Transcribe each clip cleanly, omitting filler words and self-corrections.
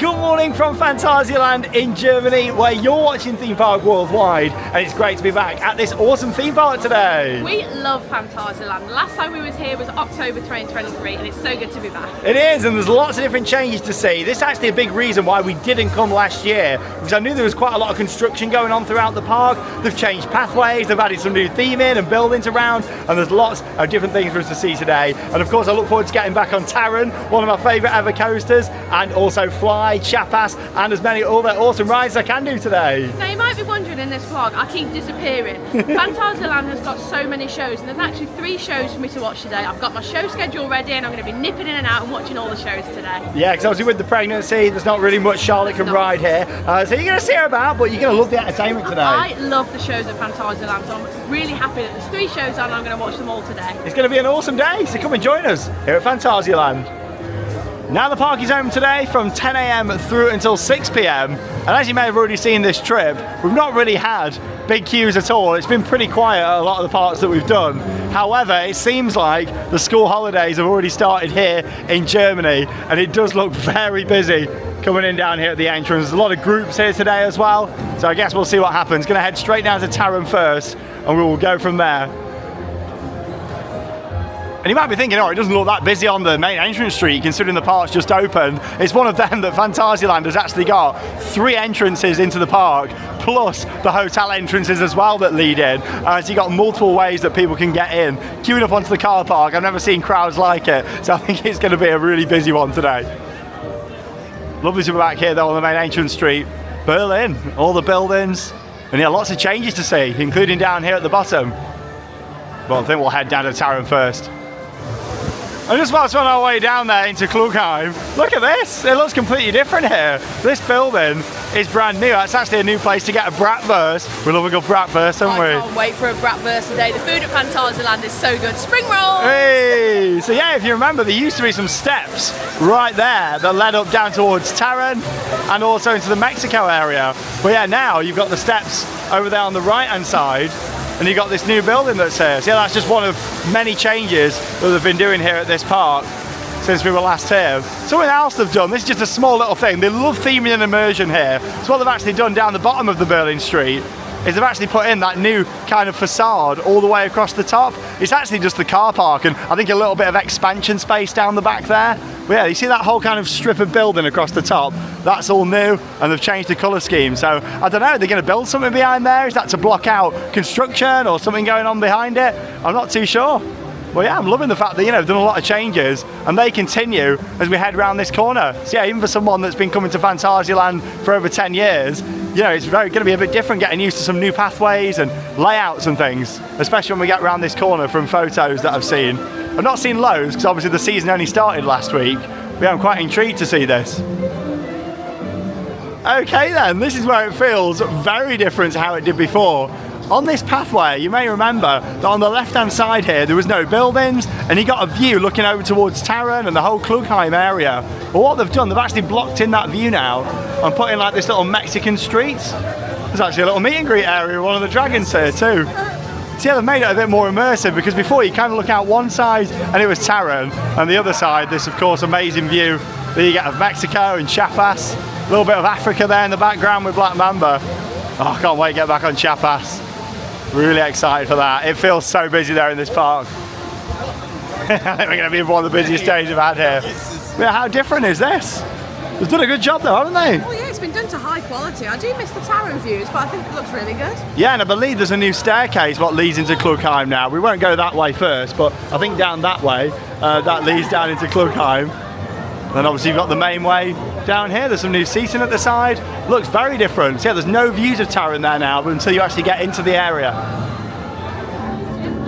Good morning from Phantasialand in Germany, where you're watching Theme Park Worldwide, and it's great to be back at this awesome theme park today. We love Phantasialand. The last time we was here was October 2023, and it's so good to be back. It is, and there's lots of different changes to see. This is actually a big reason why we didn't come last year, because I knew there was quite a lot of construction going on throughout the park. They've changed pathways, they've added some new theming and buildings around, and there's lots of different things for us to see today. And of course, I look forward to getting back on Taron, one of my favourite ever coasters, and also Fly, Chiapas, and as many other awesome rides I can do today. Now you might be wondering in this vlog, I keep disappearing. Phantasialand has got so many shows, and there's actually 3 shows for me to watch today. I've got my show schedule ready, and I'm going to be nipping in and out and watching all the shows today. Yeah, because obviously with the pregnancy, there's not really much Charlotte can ride here. So you're going to see her about, but you're going to love the entertainment today. I love the shows at Phantasialand, so I'm really happy that there's 3 shows on and I'm going to watch them all today. It's going to be an awesome day, so come and join us here at Phantasialand. Now the park is open today from 10 AM through until 6 PM, and as you may have already seen this trip, we've not really had big queues at all. It's been pretty quiet at a lot of the parks that we've done. However, it seems like the school holidays have already started here in Germany, and it does look very busy coming in down here at the entrance. There's a lot of groups here today as well, so I guess we'll see what happens. Gonna head straight down to Taron first, and we will go from there. And you might be thinking, oh, it doesn't look that busy on the main entrance street considering the park's just opened. It's one of them that Phantasialand has actually got 3 entrances into the park, plus the hotel entrances as well that lead in. So you've got multiple ways that people can get in. Queuing up onto the car park, I've never seen crowds like it, so I think it's going to be a really busy one today. Lovely to be back here though on the main entrance street. Berlin, all the buildings, and yeah, lots of changes to see, including down here at the bottom. But I think we'll head down to Taron first. And just whilst we're on our way down there into Klugheim, look at this, it looks completely different here. This building is brand new. It's actually a new place to get a bratwurst. We love a good bratwurst, don't we? I can't wait for a bratwurst today. The food at Phantasialand is so good. Spring rolls! Hey! So yeah, if you remember, there used to be some steps right there that led up down towards Taron and also into the Mexico area. But yeah, now you've got the steps over there on the right-hand side, and you've got this new building that's here. So yeah, that's just one of many changes that they've been doing here at this park since we were last here. Something else they've done, this is just a small little thing. They love theming and immersion here. So what they've actually done down the bottom of the Berlin street is they've actually put in that new kind of facade all the way across the top. It's actually just the car park and I think a little bit of expansion space down the back there. But yeah, you see that whole kind of strip of building across the top? That's all new, and they've changed the colour scheme. So I don't know, they're going to build something behind there? Is that to block out construction or something going on behind it? I'm not too sure. Well, yeah, I'm loving the fact that, you know, they've done a lot of changes and they continue as we head around this corner. So yeah, even for someone that's been coming to Phantasialand for over 10 years, you know, it's going to be a bit different getting used to some new pathways and layouts and things, especially when we get around this corner from photos that I've seen. I've not seen loads because obviously the season only started last week, but yeah, I'm quite intrigued to see this. Okay then, this is where it feels very different to how it did before. On this pathway, you may remember that on the left-hand side here, there was no buildings, and you got a view looking over towards Taron and the whole Klugheim area. But what they've done, they've actually blocked in that view now and put in like this little Mexican street. There's actually a little meet and greet area with one of the dragons here too. So yeah, they've made it a bit more immersive because before you kind of look out one side and it was Taron, and the other side, this of course amazing view that you get of Mexico and Chiapas. A little bit of Africa there in the background with Black Mamba. Oh, I can't wait to get back on Chiapas. Really excited for that. It feels so busy there in this park. I think we're going to be one of the busiest days we've had here. Yeah, how different is this? They've done a good job though, haven't they? Oh yeah, it's been done to high quality. I do miss the Taron views, but I think it looks really good. Yeah, and I believe there's a new staircase what leads into Klugheim now. We won't go that way first, but I think down that way, that leads down into Klugheim. And then obviously you've got the main way down here. There's some new seating at the side. Looks very different. So yeah, there's no views of Taron there now, but until you actually get into the area.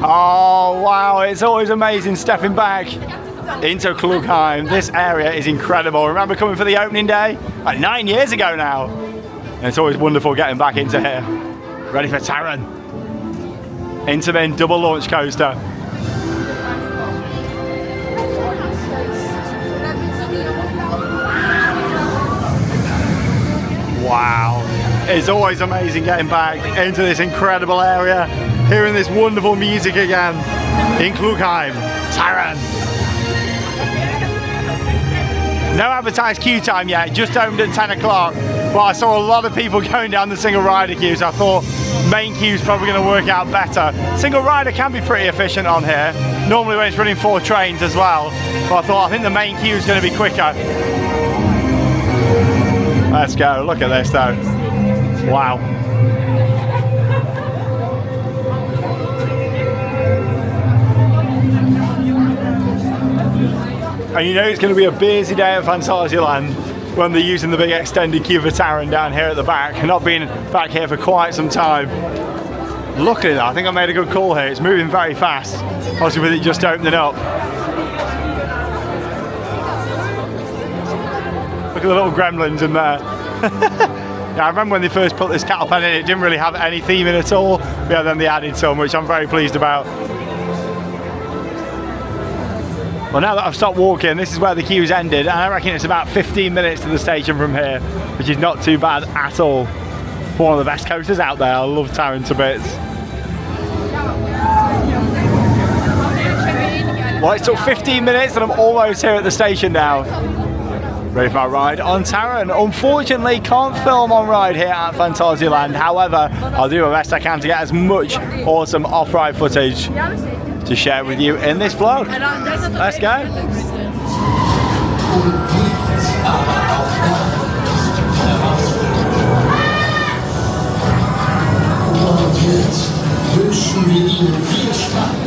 Oh wow, it's always amazing stepping back into Klugheim. This area is incredible. I remember coming for the opening day, like 9 years ago now. And it's always wonderful getting back into here. Ready for Taron. Intermin double launch coaster. Wow, it's always amazing getting back into this incredible area, hearing this wonderful music again in Klugheim, Taron. No advertised queue time yet, just opened at 10 o'clock. But I saw a lot of people going down the single rider queue, so I thought main queue is probably going to work out better. Single rider can be pretty efficient on here, normally when it's running 4 trains as well. But I think the main queue is going to be quicker. Let's go, look at this though. Wow. And you know it's going to be a busy day at Phantasialand when they're using the big extended queue for Taron down here at the back, and not being back here for quite some time. Look at that, I think I made a good call here. It's moving very fast, obviously with it just opening up. Look at the little gremlins in there. Yeah, I remember when they first put this cattle pen in, it didn't really have any theming at all. Yeah, then they added some, which I'm very pleased about. Well, now that I've stopped walking, this is where the queue's ended, and I reckon it's about 15 minutes to the station from here, which is not too bad at all. One of the best coasters out there. I love Taron to bits. Well, it took 15 minutes and I'm almost here at the station now. Ready for my ride on Taron. Unfortunately, can't film on ride here at Phantasialand. However, I'll do my best I can to get as much awesome off-ride footage to share with you in this vlog. Let's go. Wünschen wir Ihnen viel Spaß.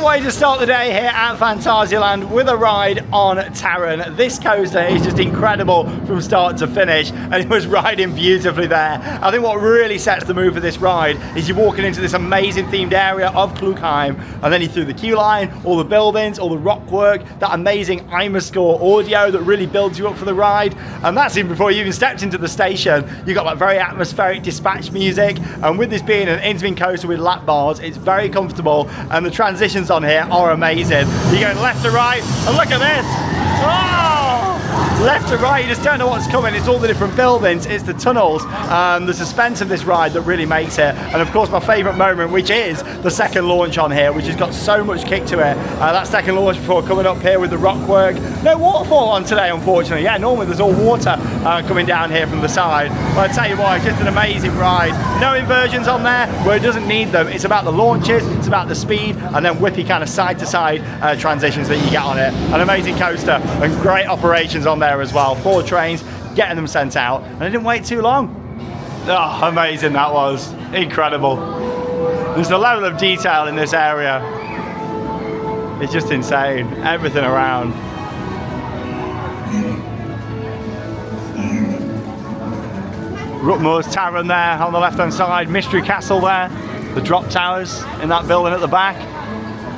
Way to start the day here at Phantasialand with a ride on Taron. This coaster is just incredible from start to finish, and it was riding beautifully there. I think what really sets the mood for this ride is you're walking into this amazing themed area of Klugheim, and then you through the queue line, all the buildings, all the rock work, that amazing IMA-score audio that really builds you up for the ride, and that's even before you even stepped into the station. You got that very atmospheric dispatch music, and with this being an intermittent coaster with lap bars, it's very comfortable, and the transitions on here are amazing. You're going left to right, and look at this. Oh! Left to right, you just don't know what's coming. It's all the different buildings, it's the tunnels, the suspense of this ride that really makes it. And of course my favourite moment, which is the second launch on here, which has got so much kick to it. That second launch before coming up here with the rock work. No waterfall on today, unfortunately. Yeah, normally there's all water coming down here from the side. But I tell you what, it's just an amazing ride. No inversions on there where it doesn't need them. It's about the launches, it's about the speed, and then whippy kind of side to side transitions that you get on it. An amazing coaster and great operations on there as well. 4 trains, getting them sent out, and it didn't wait too long. Oh, amazing that was. Incredible. There's the level of detail in this area. It's just insane. Everything around. Rutmoor's Taron there on the left hand side, Mystery Castle there, the drop towers in that building at the back.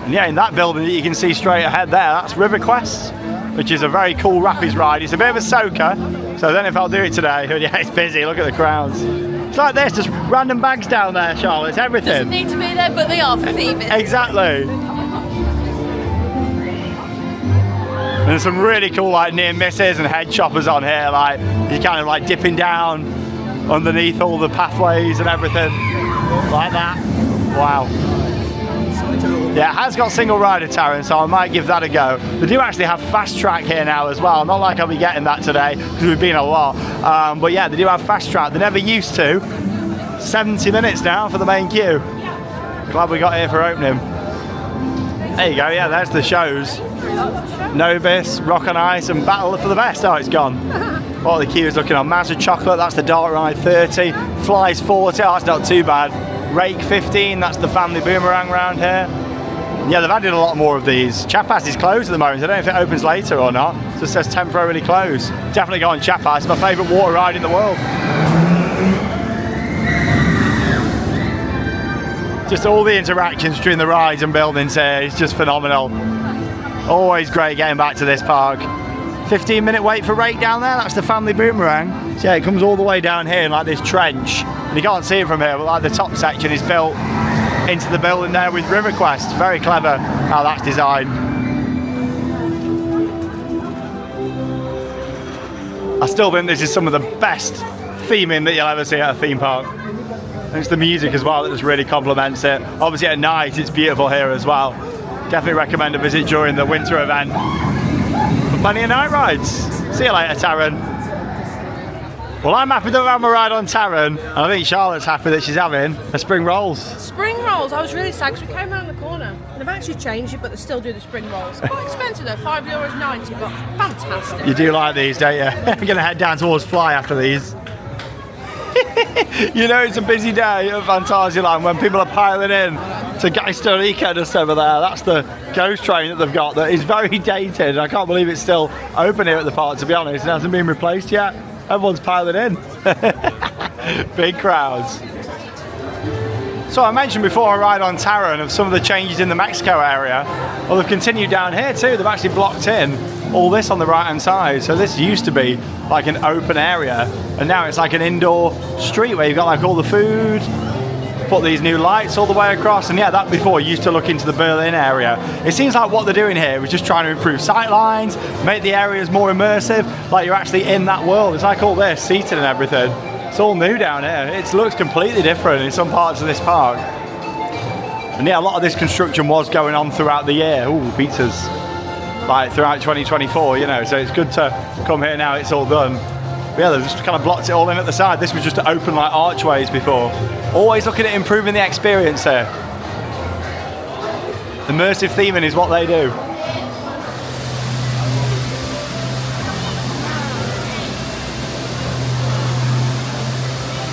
And yeah, in that building that you can see straight ahead there, that's River Quest, which is a very cool rapids ride. It's a bit of a soaker, so then if I'll do it today, yeah, it's busy, look at the crowds. It's like this, just random bags down there, Charlotte, it's everything. Doesn't need to be there, but they are for theming. Exactly. And there's some really cool like near misses and head choppers on here, like you're kind of like dipping down underneath all the pathways and everything, like that. Wow. Yeah, it has got single rider Taron, so I might give that a go. They do actually have fast track here now as well. Not like I'll be getting that today because we've been a lot. But yeah, they do have fast track. They never used to. 70 minutes now for the main queue. Glad we got here for opening. There you go, yeah, there's the shows. Nobis, Rock on Ice and Battle for the Best. Oh, it's gone. What are the queues looking on? Mazda Chocolate, that's the Dark Ride 30. Flies 40, oh, that's not too bad. Rake 15, that's the family boomerang round here. Yeah, they've added a lot more of these. Chiapas is closed at the moment. I don't know if it opens later or not. It just says temporarily closed. Definitely go on Chiapas. It's my favourite water ride in the world. Just all the interactions between the rides and buildings here. It's just phenomenal. Always great getting back to this park. 15-minute wait for Rake down there. That's the family boomerang. So yeah, it comes all the way down here in like this trench. And you can't see it from here, but like the top section is built into the building there with RiverQuest. Very clever how that's designed. I still think this is some of the best theming that you'll ever see at a theme park. And it's the music as well that just really complements it. Obviously at night it's beautiful here as well. Definitely recommend a visit during the winter event. For plenty of night rides. See you later, Taron. Well, I'm happy that I'm a ride on Taron, and I think Charlotte's happy that she's having a spring rolls. Spring rolls, I was really sad because we came around the corner and they've actually changed it, but they still do the spring rolls. Quite expensive though, €5.90, but fantastic. You do like these, don't you? I'm going to head down towards Fly after these. You know, it's a busy day at Phantasialand when people are piling in to Costa Rica just over there. That's the ghost train that they've got that is very dated. I can't believe it's still open here at the park, to be honest. It hasn't been replaced yet. Everyone's piling in. Big crowds. So I mentioned before I ride on Taron of some of the changes in the Mexico area. Well, they've continued down here too. They've actually blocked in all this on the right hand side. So this used to be like an open area, and now it's like an indoor street where you've got like all the food, put these new lights all the way across, and yeah, that before used to look into the Berlin area. It seems like what they're doing here is just trying to improve sight lines, make the areas more immersive, like you're actually in that world. It's like all this, seated and everything. It's all new down here. It looks completely different in some parts of this park. And yeah, a lot of this construction was going on throughout the year. Ooh, pizzas. Like throughout 2024, you know, so it's good to come here now it's all done. But yeah, they've just kind of blocked it all in at the side. This was just to open like archways before. Always looking at improving the experience here. Immersive theming is what they do.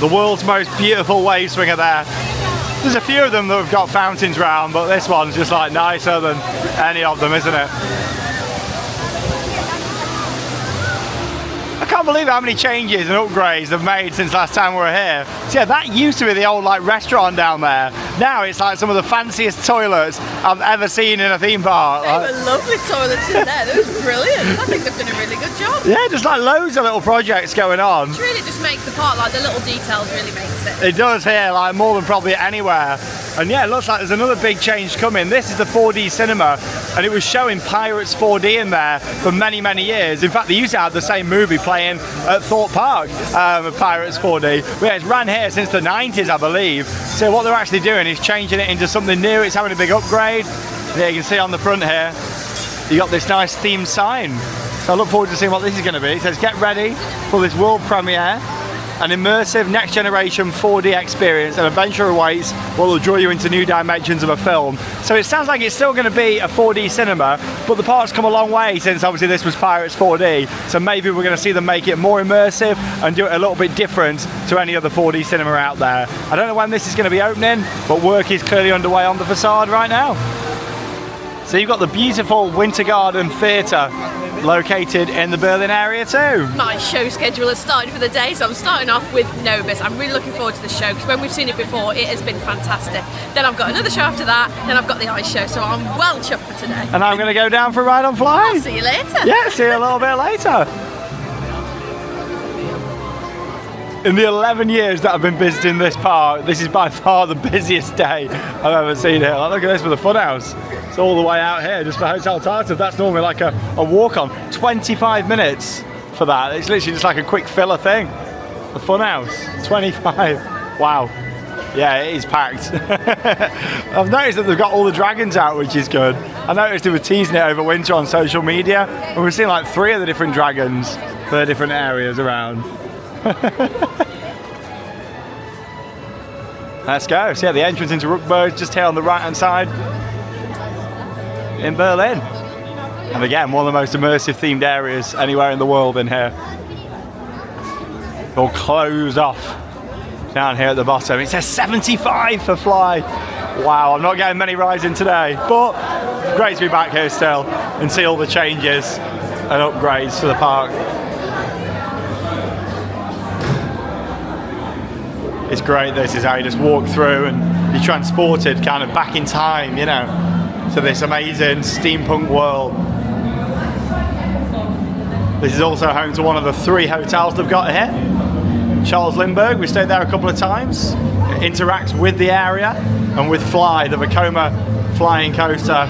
The world's most beautiful wave swinger there. There's a few of them that have got fountains round, but this one's just like nicer than any of them, isn't it? I can't believe how many changes and upgrades they've made since last time we were here. So yeah, that used to be the old like restaurant down there. Now it's like some of the fanciest toilets I've ever seen in a theme park. They were lovely toilets in there. That was brilliant. I think they've done a really good job. Yeah, just like loads of little projects going on. It really just makes the park, like the little details really makes it. It does here, like more than probably anywhere. And yeah, it looks like there's another big change coming. This is the 4D cinema, and it was showing Pirates 4D in there for many, many years. In fact, they used to have the same movie playing at Thorpe Park, Pirates 4D. But yeah, it's ran here since the 90s, I believe. So what they're actually doing is changing it into something new. It's having a big upgrade. Yeah, you can see on the front here, you got this nice themed sign. So I look forward to seeing what this is going to be. It says, get ready for this world premiere. An immersive next generation 4D experience, an adventure awaits what will draw you into new dimensions of a film. So it sounds like it's still going to be a 4D cinema, but the park's come a long way since obviously this was Pirates 4D. So maybe we're going to see them make it more immersive and do it a little bit different to any other 4D cinema out there. I don't know when this is going to be opening, but work is clearly underway on the facade right now. So you've got the beautiful Winter Garden Theatre located in the Berlin area too. My show schedule has started for the day, so I'm starting off with Nobis. I'm really looking forward to the show because when we've seen it before, it has been fantastic. Then I've got another show after that, then I've got the ice show, so I'm well chuffed for today. And I'm going to go down for a ride on Fly. I'll see you later. Yeah, see you a little bit later. In the 11 years that I've been visiting this park, this is by far the busiest day I've ever seen here. Like, look at this for the funhouse. It's all the way out here just for Hotel Tartu. That's normally like a walk on. 25 minutes for that. It's literally just like a quick filler thing. The funhouse, 25. Wow. Yeah, it is packed. I've noticed that they've got all the dragons out, which is good. I noticed they were teasing it over winter on social media, and we've seen like 3 of the different dragons for the different areas around. Let's go. So yeah, the entrance into Ruckberg just here on the right hand side in Berlin. And again, one of the most immersive themed areas anywhere in the world in here. All closed off down here at the bottom. It says 75 for Fly. Wow, I'm not getting many rides in today, but great to be back here still and see all the changes and upgrades to the park. It's great. This is how you just walk through and you're transported kind of back in time, you know, to this amazing steampunk world. This is also home to one of the 3 hotels they've got here. Charles Lindbergh, we stayed there a couple of times. It interacts with the area and with Fly, the Vekoma flying coaster.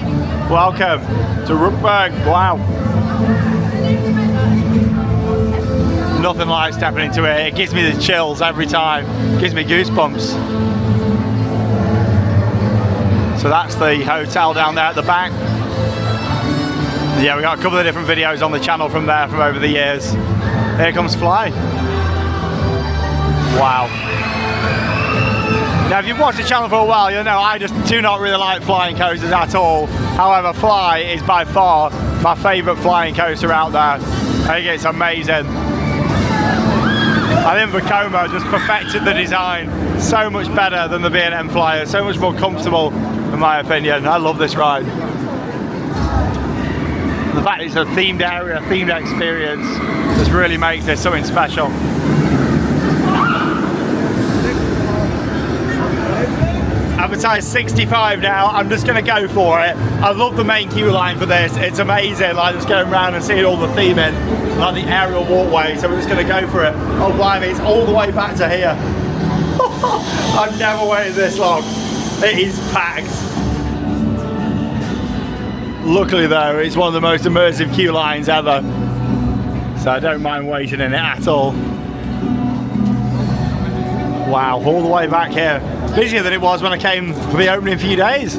Welcome to Ruckberg. Wow. Nothing like stepping into it. It gives me the chills every time. It gives me goosebumps. So that's the hotel down there at the back. Yeah, we got a couple of different videos on the channel from there from over the years. Here comes Fly. Wow. Now if you've watched the channel for a while, you'll know I just do not really like flying coasters at all. However, Fly is by far my favourite flying coaster out there. I think it's amazing. I think Vekoma just perfected the design so much better than the B&M Flyer, so much more comfortable in my opinion. I love this ride. The fact it's a themed area, a themed experience, just really makes this something special. Advertised 65 now, I'm just going to go for it. I love the main queue line for this, it's amazing, like just going around and seeing all the theming, like the aerial walkway, so we're just going to go for it. Oh blimey, it's all the way back to here. I've never waited this long. It is packed. Luckily though, it's one of the most immersive queue lines ever, so I don't mind waiting in it at all. Wow, all the way back here. Busier than it was when I came for the opening few days.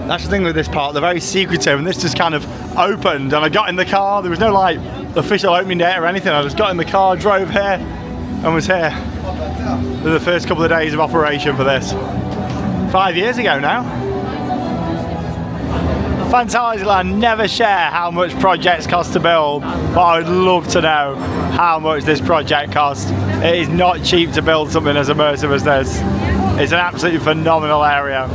That's the thing with this park, they're very secretive, and this just kind of opened and I got in the car. There was no like official opening date or anything. I just got in the car, drove here and was here for the first couple of days of operation for this. 5 years ago now. Phantasialand never share how much projects cost to build, but I would love to know how much this project cost. It is not cheap to build something as immersive as this. It's an absolutely phenomenal area.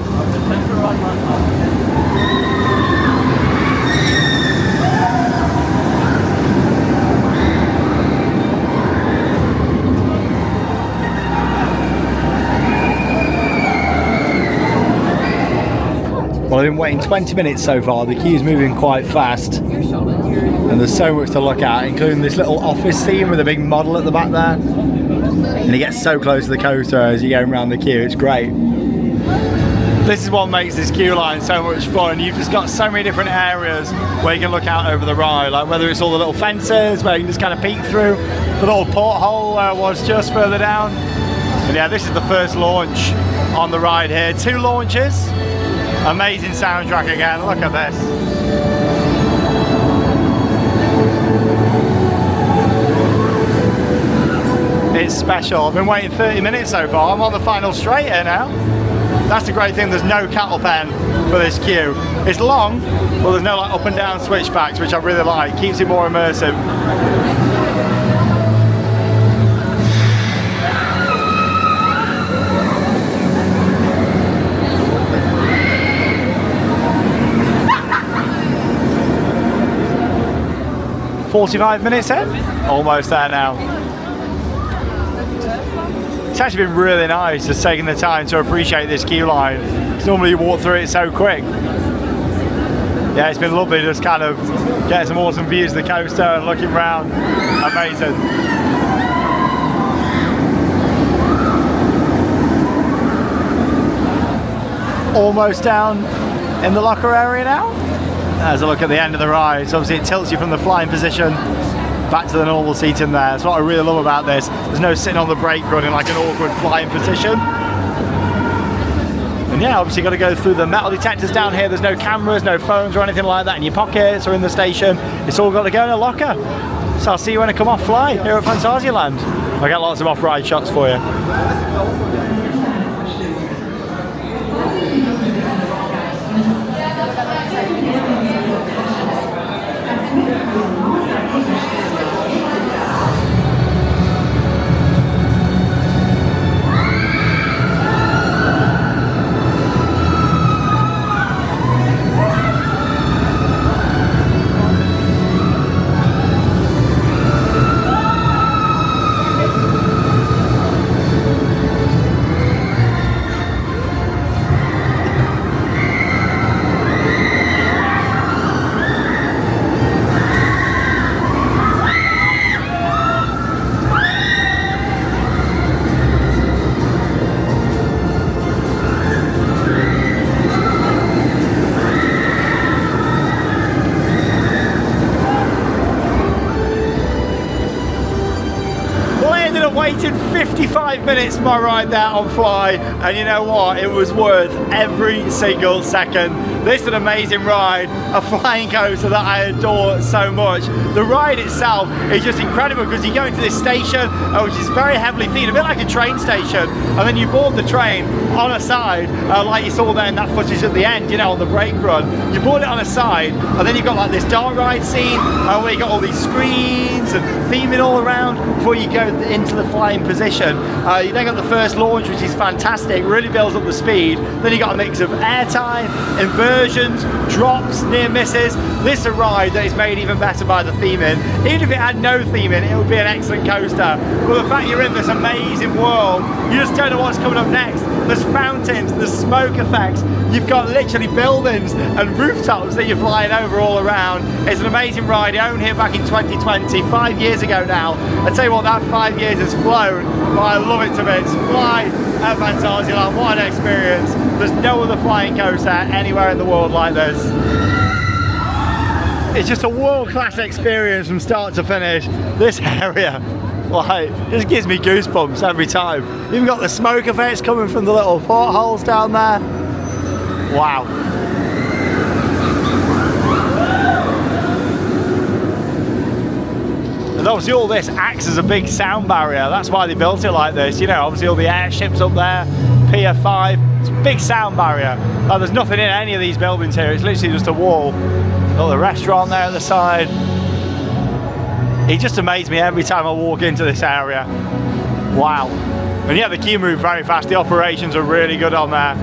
Well, I've been waiting 20 minutes so far. The queue's moving quite fast and there's so much to look at, including this little office theme with a big model at the back there, and it gets so close to the coaster as you go around the queue. It's great. This is what makes this queue line so much fun. You've just got so many different areas where you can look out over the ride, like whether it's all the little fences where you can just kind of peek through, the little porthole where I was just further down. And yeah, this is the first launch on the ride here. 2 launches. Amazing soundtrack again, look at this. It's special. I've been waiting 30 minutes so far. I'm on the final straight here now. That's the great thing, there's no cattle pen for this queue. It's long, but there's no like up and down switchbacks, which I really like. Keeps it more immersive. "45 minutes in?" Almost there now. It's actually been really nice just taking the time to appreciate this queue line. Because normally you walk through it so quick. Yeah, it's been lovely just kind of getting some awesome views of the coaster and looking around. Amazing. Almost down in the locker area now. As I look at the end of the ride, so obviously it tilts you from the flying position back to the normal seating there. That's what I really love about this. There's no sitting on the brake run in like an awkward flying position. And yeah, obviously got to go through the metal detectors down here. There's no cameras, no phones or anything like that in your pockets or in the station. It's all got to go in a locker. So I'll see you when I come off Fly here at Phantasialand. I got lots of off-ride shots for you. Waited 55 minutes for my ride there on Fly, and you know what, it was worth every single second. This is an amazing ride, a flying coaster that I adore so much. The ride itself is just incredible because you go into this station which is very heavily themed, a bit like a train station, and then you board the train on a side like you saw there in that footage at the end, you know, on the brake run. You board it on a side, and then you've got like this dark ride scene where you got all these screens and theming all around before you go into the flying position. You then got the first launch, which is fantastic, really builds up the speed. Then you got a mix of airtime, inversions, drops, near misses. This is a ride that is made even better by the theming. Even if it had no theming, it would be an excellent coaster. But the fact you're in this amazing world, you just don't know what's coming up next. There's fountains, there's smoke effects, you've got literally buildings and rooftops that you're flying over all around. It's an amazing ride. I owned here back in 2020, 5 years ago now. I tell you what, that 5 years has flown, but I love it to bits. Fly at Phantasialand, what an experience. There's no other flying coaster anywhere in the world like this. It's just a world-class experience from start to finish. This area, like, just gives me goosebumps every time. You've got the smoke effects coming from the little portholes down there. Wow. And obviously all this acts as a big sound barrier. That's why they built it like this. You know, obviously all the airships up there, Pier 5, it's a big sound barrier. Like, there's nothing in any of these buildings here. It's literally just a wall. Got the restaurant there at the side. It just amazes me every time I walk into this area. Wow. And yeah, the queue moved very fast. The operations are really good on there.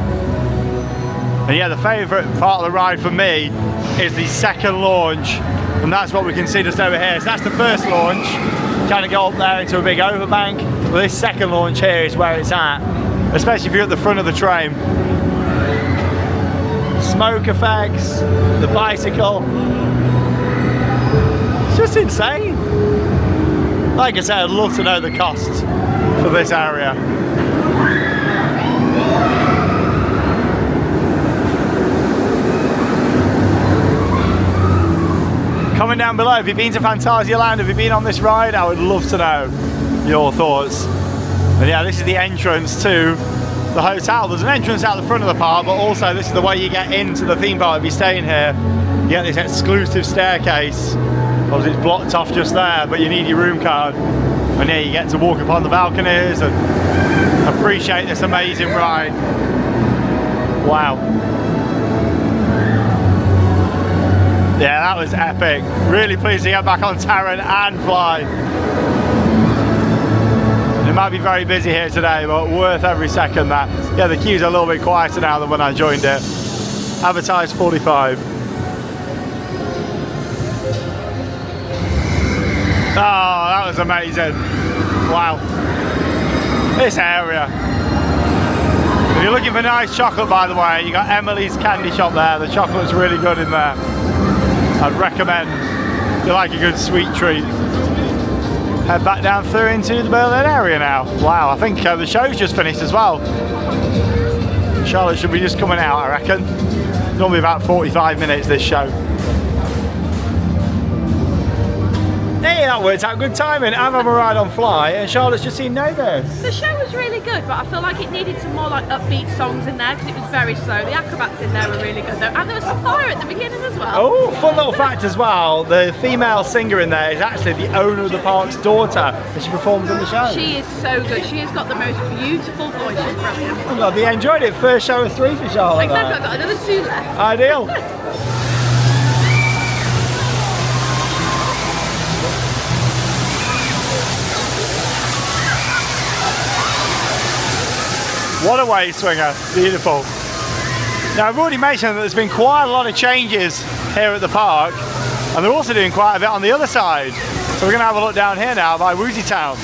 And yeah, the favourite part of the ride for me is the second launch. And that's what we can see just over here. So that's the first launch. Kind of go up there into a big overbank. Well, this second launch here is where it's at. Especially if you're at the front of the train. Smoke effects, the bicycle. It's just insane. Like I said, I'd love to know the costs for this area. Comment down below, have you been to Phantasialand? Have you been on this ride? I would love to know your thoughts. And yeah, this is the entrance to the hotel. There's an entrance out the front of the park, but also this is the way you get into the theme park if you're staying here. You get this exclusive staircase. Obviously it's blocked off just there, but you need your room card. And yeah, you get to walk upon the balconies and appreciate this amazing ride. Wow. Yeah, that was epic. Really pleased to get back on Taron and Fly. It might be very busy here today, but worth every second that. Yeah, the queue's a little bit quieter now than when I joined it. Advertised 45. Oh, that was amazing. Wow. This area. If you're looking for nice chocolate, by the way, you got Emily's candy shop there. The chocolate's really good in there. I'd recommend if you like a good sweet treat. Head back down through into the Berlin area now. Wow, I think the show's just finished as well. Charlotte should be just coming out, I reckon. Normally about 45 minutes this show. Hey, that worked out good timing. I'm on a ride on Fly, and Charlotte's just seen Neighbours. The show was really good, but I feel like it needed some more like upbeat songs in there because it was very slow. The acrobats in there were really good though, and there was some fire at the beginning as well. Oh, fun little fact as well, the female singer in there is actually the owner of the park's daughter, and she performs in the show. She is so good. She has got the most beautiful voice. She's brilliant. Oh God, they enjoyed it. First show of 3 for Charlotte. Exactly, I've got another 2 left. Ideal. What a wave swinger, beautiful. Now I've already mentioned that there's been quite a lot of changes here at the park, and they're also doing quite a bit on the other side. So we're going to have a look down here now by Woozy Town.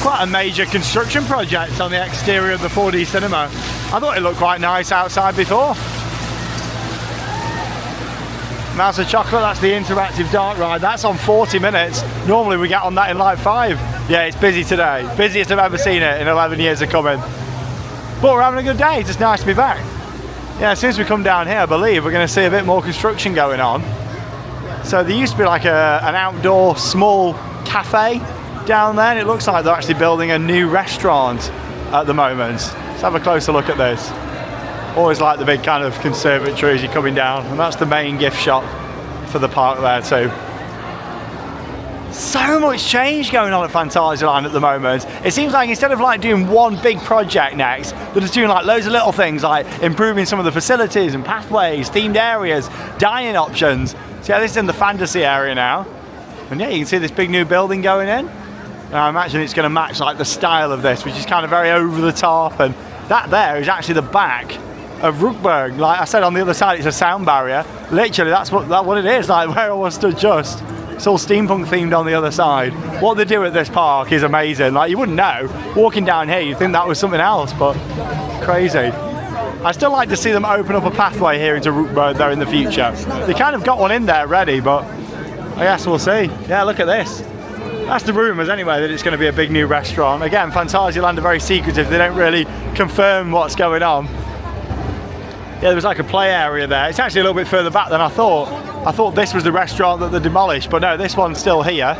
Quite a major construction project on the exterior of the 4D cinema. I thought it looked quite nice outside before. Mouse of Chocolate, that's the interactive dart ride. That's on 40 minutes. Normally we get on that in like 5. Yeah, it's busy today. Busiest I've ever seen it in 11 years of coming. But we're having a good day, just nice to be back. Yeah, as soon as we come down here, I believe we're going to see a bit more construction going on. So there used to be like an outdoor small cafe down there, and it looks like they're actually building a new restaurant at the moment. Let's have a closer look at this. Always like the big kind of conservatory as you're coming down, and that's the main gift shop for the park there too. So much change going on at Phantasialand at the moment. It seems like instead of like doing one big project next, they're just doing like loads of little things like improving some of the facilities and pathways, themed areas, dining options. So yeah, this is in the fantasy area now. And yeah, you can see this big new building going in. And I imagine it's going to match like the style of this, which is kind of very over the top. And that there is actually the back of Rookburg. Like I said, on the other side it's a sound barrier. Literally that's what it is, like where I was stood just. It's all steampunk themed on the other side. What they do at this park is amazing. Like you wouldn't know. Walking down here you'd think that was something else, but crazy. I'd still like to see them open up a pathway here into Rookburg there in the future. They kind of got one in there ready, but I guess we'll see. Yeah, look at this. That's the rumours anyway, that it's going to be a big new restaurant. Again, Phantasialand are very secretive. They don't really confirm what's going on. Yeah, there was like a play area there. It's actually a little bit further back than I thought. I thought this was the restaurant that they demolished, but no, this one's still here.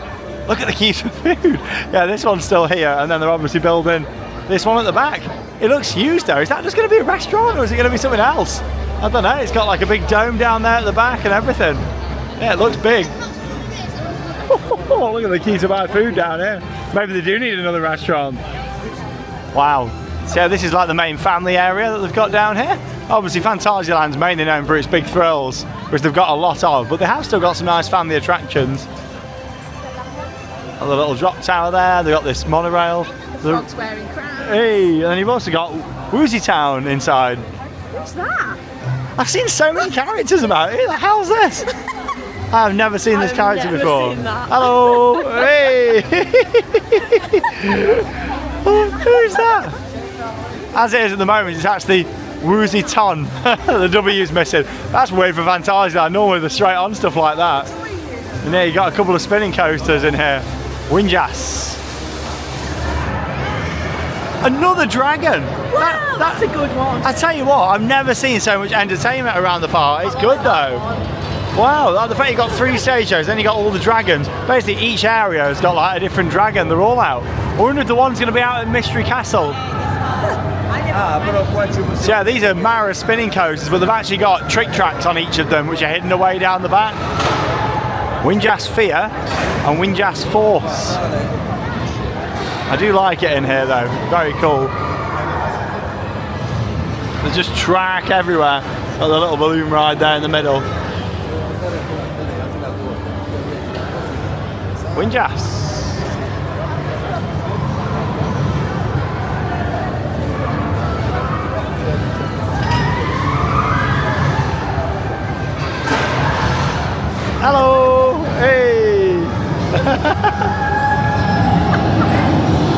Look at the queues for food. Yeah, this one's still here, and then they're obviously building this one at the back. It looks huge though. Is that just going to be a restaurant, or is it going to be something else? I don't know. It's got like a big dome down there at the back and everything. Yeah, it looks big. Oh, look at the queue to buy food down here. Maybe they do need another restaurant. Wow. So yeah, this is like the main family area that they've got down here. Obviously Phantasialand's mainly known for its big thrills, which they've got a lot of, but they have still got some nice family attractions. And the little drop tower there, they've got this monorail. Frogs wearing crowns. Hey, and then you've also got Woozy Town inside. What's that? I've seen so many characters about it. Who the hell's this? I've never seen this character before. Seen that. Hello! Hey! Oh, who's that? As it is at the moment, it's actually Woozy Ton. The W's missing. That's weird for Phantasialand. Normally they're straight on stuff like that. And there you got a couple of spinning coasters in here. Windjass. Another dragon. Wow, that's a good one. I tell you what, I've never seen so much entertainment around the park. It's good though. Wow, like the fact you got 3 stage shows, then you got all the dragons. Basically each area has got like a different dragon, they're all out. I wonder if the one's going to be out at Mystery Castle. So yeah, these are Mara spinning coasters, but they've actually got trick tracks on each of them, which are hidden away down the back. Windjass Fear and Windjass Force. I do like it in here though, very cool. There's just track everywhere. Got the little balloon ride there in the middle. Windjass. Hello! Hey!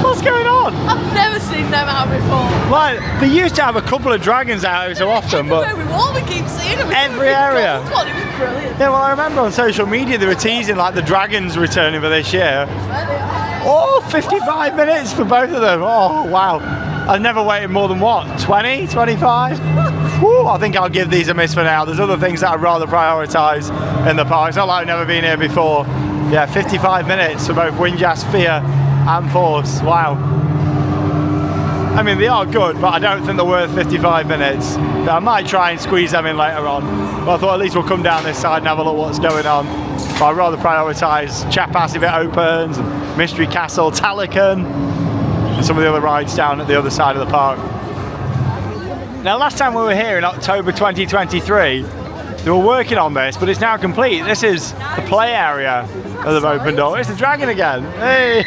What's going on? I've never seen them out before. Right, they used to have a couple of dragons out every so often, but Everywhere we walk, we keep seeing them. every area. It was brilliant. Yeah, well, I remember on social media they were teasing like the dragons returning for this year. Oh, 55 minutes for both of them. Oh, wow. I've never waited more than what, 20, 25? Woo, I think I'll give these a miss for now. There's other things that I'd rather prioritise in the park. It's not like I've never been here before. Yeah, 55 minutes for both Windjust, Fear and Force. Wow. I mean, they are good, but I don't think they're worth 55 minutes. I might try and squeeze them in later on. But I thought at least we'll come down this side and have a look what's going on. But I'd rather prioritise Chiapas if it opens, and Mystery Castle, Talican, and some of the other rides down at the other side of the park. Now, last time we were here in October 2023, they were working on this, but it's now complete. This is the play area that they've opened up. It's the dragon again. Hey!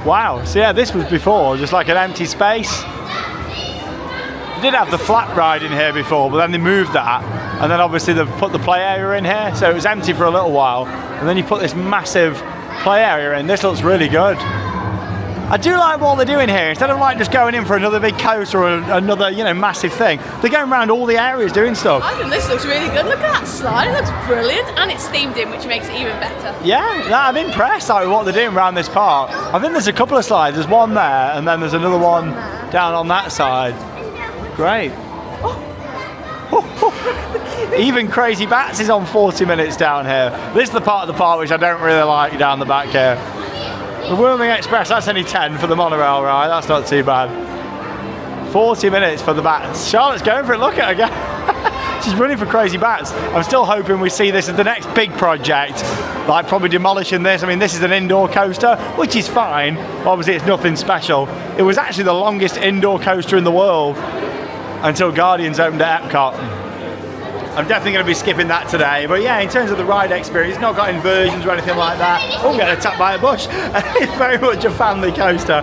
Wow. So yeah, this was before just like an empty space. They did have the flat ride in here before, but then they moved that, and then obviously they've put the play area in here, so it was empty for a little while, and then you put this massive play area in. This looks really good. I do like what they're doing here. Instead of like just going in for another big coaster or another, you know, massive thing, they're going around all the areas doing stuff. I think this looks really good. Look at that slide, it looks brilliant, and it's themed in, which makes it even better. Yeah, no, I'm impressed like, with what they're doing around this park. I think there's a couple of slides. There's one there, and then there's another one down on that side. Great. Even Crazy Bats is on 40 minutes down here. This is the part of the park which I don't really like down the back here. The Whirling Express, that's only 10 for the monorail ride, that's not too bad. 40 minutes for the bats. Charlotte's going for it, look at her go. She's running for Crazy Bats. I'm still hoping we see this as the next big project, like probably demolishing this. I mean, this is an indoor coaster, which is fine. Obviously, it's nothing special. It was actually the longest indoor coaster in the world until Guardians opened at Epcot. I'm definitely going to be skipping that today, but yeah, in terms of the ride experience, it's not got inversions or anything like that. Oh, I'm getting attacked by a bush. It's very much a family coaster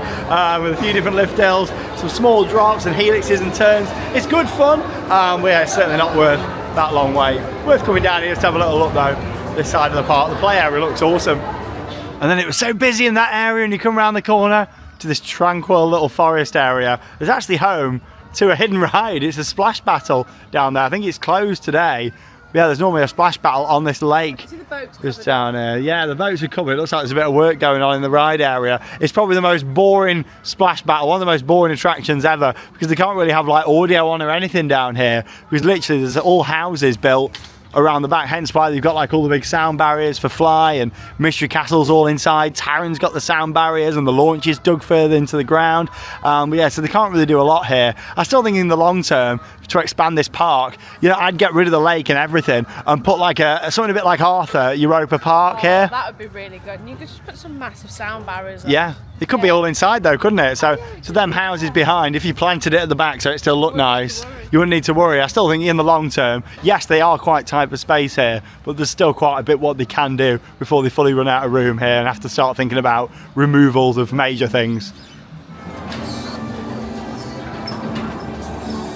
with a few different lift hills, some small drops and helixes and turns. It's good fun, but yeah, it's certainly not worth that long wait. Worth coming down here just to have a little look though, this side of the park. The play area looks awesome. And then it was so busy in that area, and you come around the corner to this tranquil little forest area. It's actually home to a hidden ride. It's a splash battle down there. I think it's closed today. Yeah, there's normally a splash battle on this lake. See the boats just down here. Yeah, the boats are covered. It looks like there's a bit of work going on in the ride area. It's probably the most boring splash battle, one of the most boring attractions ever, because they can't really have like audio on or anything down here, because literally there's all houses built around the back, hence why they've got like all the big sound barriers for Fly, and Mystery Castle's all inside. Taron's got the sound barriers, and the launch is dug further into the ground. But yeah, so they can't really do a lot here. I still think in the long term, to expand this park, you know, I'd get rid of the lake and everything and put like something a bit like Arthur Europa Park here. That would be really good, and you could just put some massive sound barriers on. Yeah, it could be all inside though, couldn't it? So them houses behind, if you planted it at the back so it still looked nice, you wouldn't need to worry. I still think in the long term, yes, they are quite tight for space here, but there's still quite a bit what they can do before they fully run out of room here and have to start thinking about removals of major things.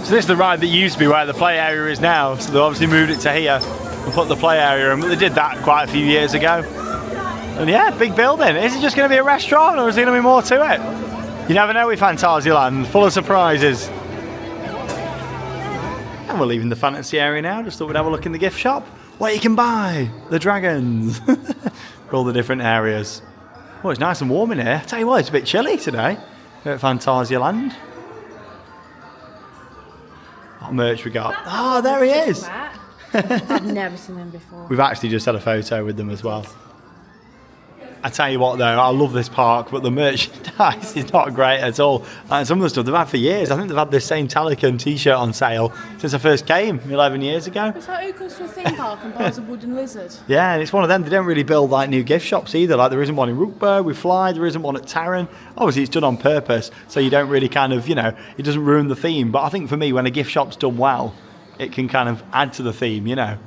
So this is the ride that used to be where the play area is now, so they've obviously moved it to here and put the play area in, but they did that quite a few years ago. And yeah, big building. Is it just going to be a restaurant, or is there going to be more to it? You never know with Phantasialand, full of surprises. And we're leaving the fantasy area now, just thought we'd have a look in the gift shop where you can buy the dragons for all the different areas. Oh, it's nice and warm in here. I tell you what, it's a bit chilly today at Phantasialand. What merch we got? Oh, there he is. I've never seen him before. We've actually just had a photo with them as well. I tell you what though, I love this park, but the merchandise is not great at all. And some of the stuff they've had for years. I think they've had this same Talican t-shirt on sale since I first came 11 years ago. It's like who goes to a theme park and buys a wooden lizard? Yeah, and it's one of them. They don't really build like new gift shops either. Like there isn't one in Rookburg with Fly, there isn't one at Taron. Obviously it's done on purpose, so you don't really kind of, you know, it doesn't ruin the theme. But I think for me, when a gift shop's done well, it can kind of add to the theme, you know.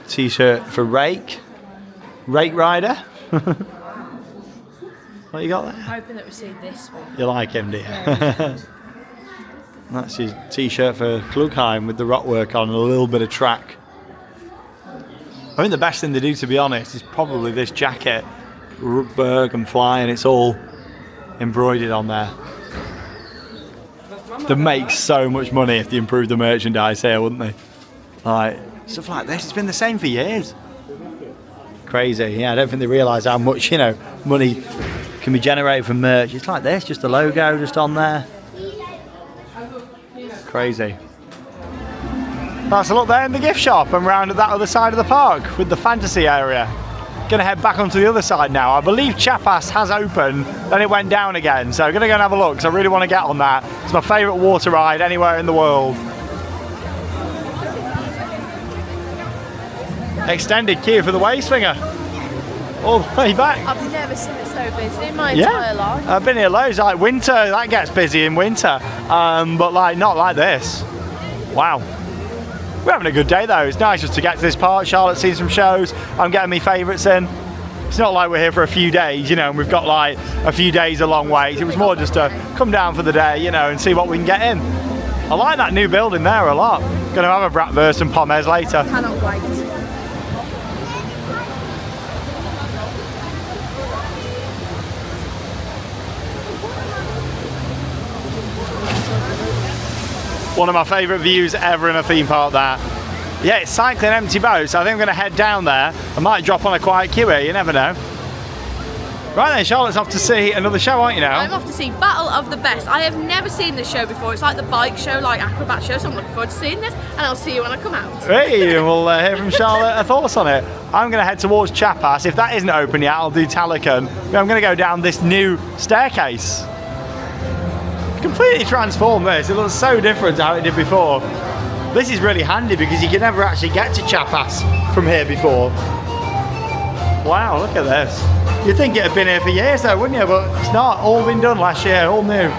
T-shirt for Rake Rider. What you got there? I'm hoping that we see this one. You like him, do you? That's his t-shirt for Klugheim with the rock work on and a little bit of track. I think the best thing to do, to be honest, is probably this jacket, Rookburg and Fly, and it's all embroidered on there. They'd make so much money if they improved the merchandise here, wouldn't they? Like stuff like this, it's been the same for years. Crazy, yeah. I don't think they realise how much, you know, money can be generated from merch. It's like this, just the logo just on there. Crazy. That's a look there in the gift shop and round at that other side of the park with the fantasy area. Gonna head back onto the other side now. I believe Chiapas has opened, then it went down again. So gonna go and have a look because I really want to get on that. It's my favourite water ride anywhere in the world. Extended queue for the wave swinger. All the way back. I've never seen it so busy in my entire life. I've been here loads. Like winter, that gets busy in winter, but like not like this. Wow. We're having a good day though. It's nice just to get to this park. Charlotte's seen some shows. I'm getting my favourites in. It's not like we're here for a few days, you know, and we've got like a few days a long wait. It was more just to come down for the day, you know, and see what we can get in. I like that new building there a lot. Gonna have a bratwurst and pommes later. Cannot wait. One of my favourite views ever in a theme park there. Yeah, it's cycling empty boats. I think I'm going to head down there. I might drop on a quiet queue here, you never know. Right then, Charlotte's off to see another show, aren't you now? I'm off to see Battle of the Best. I have never seen this show before. It's like the bike show, like acrobat show, so I'm looking forward to seeing this, and I'll see you when I come out. Hey, and we'll hear from Charlotte her thoughts on it. I'm going to head towards Chiapas. If that isn't open yet, I'll do Taron. I'm going to go down this new staircase. Completely transformed this. It looks so different to how it did before. This is really handy because you can never actually get to Chiapas from here before. Wow, look at this. You'd think it had been here for years though, wouldn't you? But it's not. All been done last year, all new.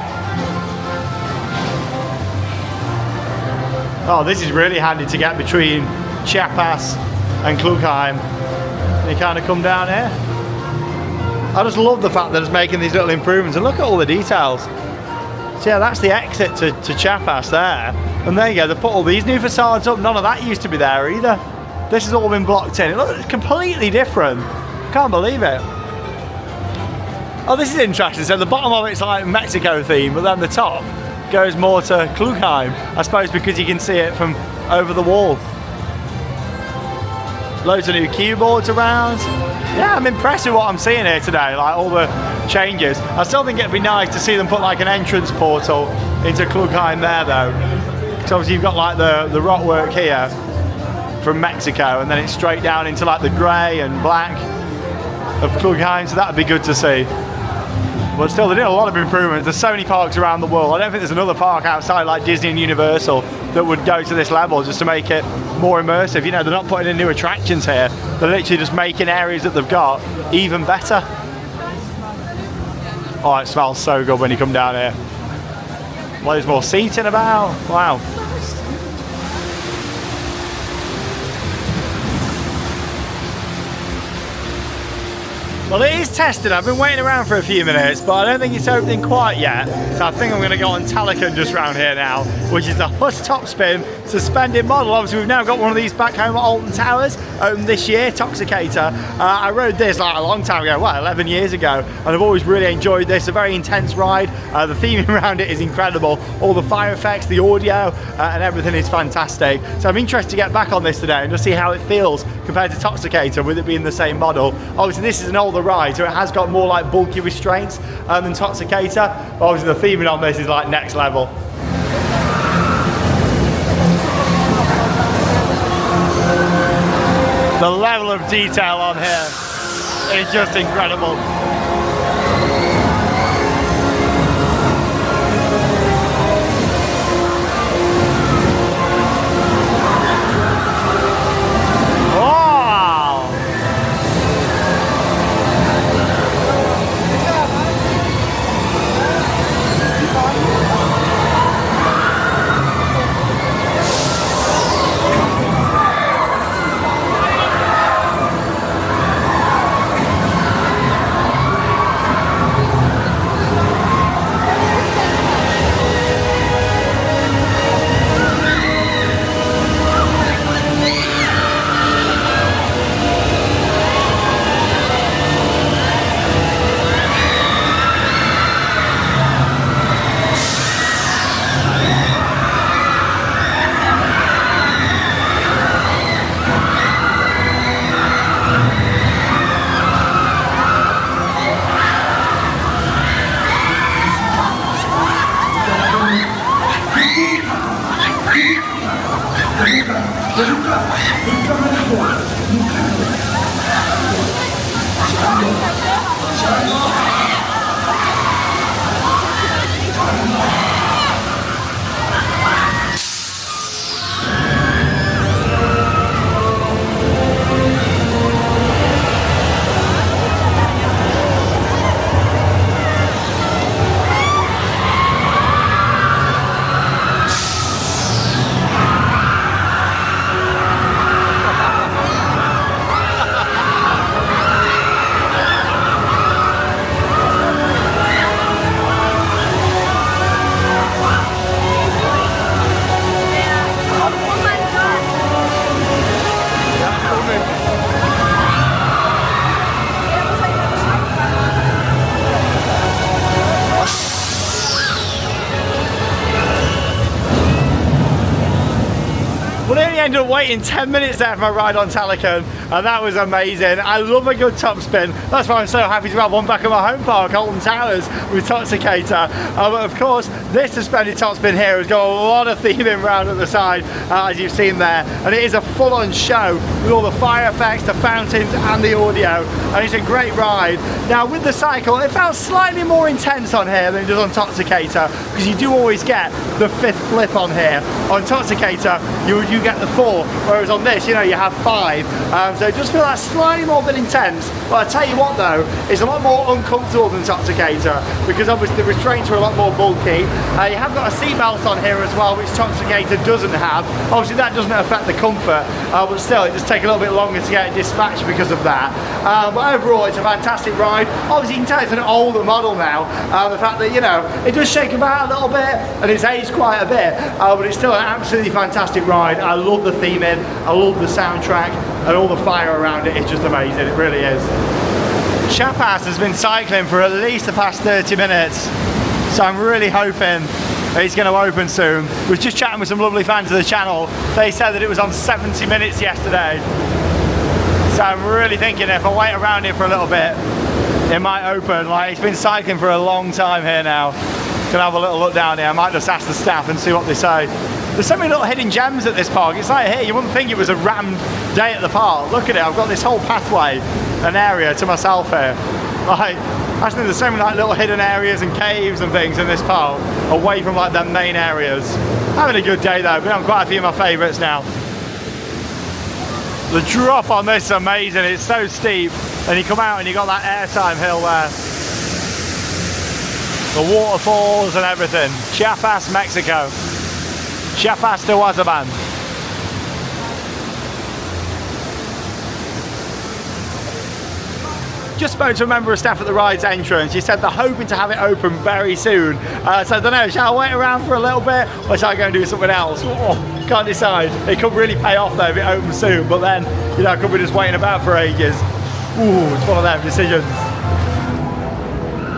Oh, this is really handy to get between Chiapas and Klugheim. You kind of come down here. I just love the fact that it's making these little improvements, and look at all the details. So yeah, that's the exit to Chiapas there. And there you go, they've put all these new facades up. None of that used to be there either. This has all been blocked in. It looks completely different. Can't believe it. Oh, this is interesting. So the bottom of it's like Mexico theme, but then the top goes more to Klugheim. I suppose because you can see it from over the wall. Loads of new keyboards around. Yeah, I'm impressed with what I'm seeing here today, like all the changes. I still think it'd be nice to see them put like an entrance portal into Klugheim there though. So obviously you've got like the rock work here from Mexico, and then it's straight down into like the grey and black of Klugheim, so that'd be good to see. But still, they're doing a lot of improvements. There's so many parks around the world. I don't think there's another park outside like Disney and Universal that would go to this level just to make it more immersive. You know, they're not putting in new attractions here. They're literally just making areas that they've got even better. Oh, it smells so good when you come down here. Well, there's more seating about. Wow. Well, it is tested. I've been waiting around for a few minutes, but I don't think it's opening quite yet. So I think I'm going to go on Taron just round here now, which is the Huss top spin suspended model. Obviously, we've now got one of these back home at Alton Towers, opened this year, Toxicator. I rode this like a long time ago, well, 11 years ago, and I've always really enjoyed this. A very intense ride. The theming around it is incredible. All the fire effects, the audio, and everything is fantastic. So I'm interested to get back on this today and just see how it feels compared to Toxicator with it being the same model. Obviously, this is an older ride, so it has got more like bulky restraints than Toxicator. But obviously the theming on this is like next level. The level of detail on here is just incredible. ended up waiting 10 minutes there for my ride on Taron, and that was amazing. I love a good top spin. That's why I'm so happy to have one back at my home park, Alton Towers, with Toxicator. But of course, this suspended top spin here has got a lot of theming around at the side, as you've seen there, and it is a full-on show with all the fire effects, the fountains, and the audio, and it's a great ride. Now, with the cycle, it felt slightly more intense on here than it does on Toxicator, because you do always get the 5th flip on here. On Toxicator, you get the 4, whereas on this, you know, you have 5. So it does feel like slightly more than intense. But I tell you what though, it's a lot more uncomfortable than Toxicator, because obviously the restraints are a lot more bulky. You have got a seatbelt on here as well, which Toxicator doesn't have. Obviously that doesn't affect the comfort, but still it does take a little bit longer to get it dispatched because of that. But overall, it's a fantastic ride. Obviously you can tell it's an older model now. The fact that, you know, it does shake about a little bit, and it's aged quite a bit, but it's still an absolutely fantastic ride. I love the theming, I love the soundtrack, and all the fire around it is just amazing. It really is. Chiapas has been cycling for at least the past 30 minutes, so I'm really hoping that he's going to open soon. I was just chatting with some lovely fans of the channel. They said that it was on 70 minutes yesterday, so I'm really thinking if I wait around here for a little bit, it might open. Like, it's been cycling for a long time here now. Gonna have a little look down here. I might just ask the staff and see what they say. There's so many little hidden gems at this park. It's like here, you wouldn't think it was a rammed day at the park. Look at it, I've got this whole pathway, an area to myself here. Like, actually there's so many like little hidden areas and caves and things in this park, away from like the main areas. Having a good day though, been on quite a few of my favourites now. The drop on this is amazing, it's so steep. And you come out and you got that airtime hill there. The waterfalls and everything. Chiapas, Mexico. Chiapas de Guazaban. Just spoke to a member of staff at the ride's entrance. He said they're hoping to have it open very soon. So I don't know, shall I wait around for a little bit or shall I go and do something else? Oh, can't decide. It could really pay off though if it opens soon, but then, you know, I could be just waiting about for ages. Ooh, it's one of them decisions.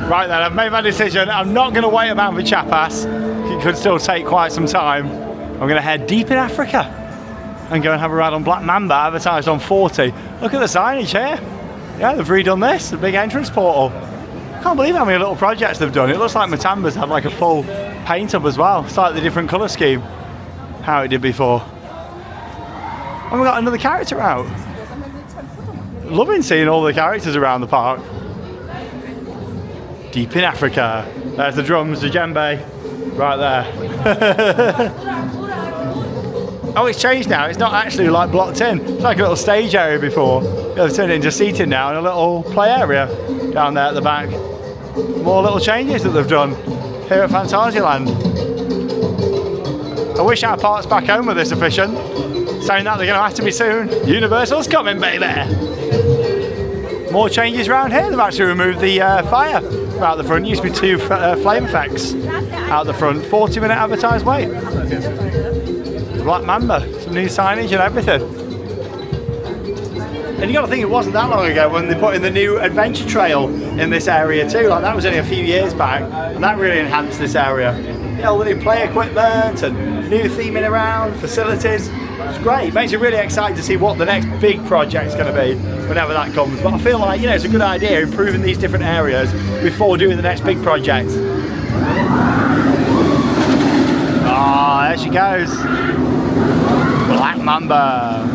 Right then, I've made my decision. I'm not going to wait about for Chiapas. It could still take quite some time. I'm going to head deep in Africa and go and have a ride on Black Mamba, advertised on 40. Look at the signage here. Yeah, they've redone this, the big entrance portal. I can't believe how many little projects they've done. It looks like Matamba's had like a full paint up as well. It's like the different colour scheme, how it did before. And we've got another character out. Loving seeing all the characters around the park. Deep in Africa. There's the drums, the djembe, right there. Oh, it's changed now. It's not actually like blocked in. It's like a little stage area before. They've turned it into seating now and a little play area down there at the back. More little changes that they've done here at Phantasialand. I wish our park's back home with this efficient. Saying that they're going to have to be soon. Universal's coming, baby. More changes around here. They've actually removed the fire out the front. Used to be 2 flame effects out the front. 40-minute advertised wait. Black Mamba, some new signage and everything. And you got to think it wasn't that long ago when they put in the new adventure trail in this area too. Like that was only a few years back, and that really enhanced this area. Yeah, all the new play equipment and new theming around, facilities. It's great. It makes you really excited to see what the next big project's going to be whenever that comes. But I feel like, you know, it's a good idea improving these different areas before doing the next big project. Ah, there she goes. Black Mamba.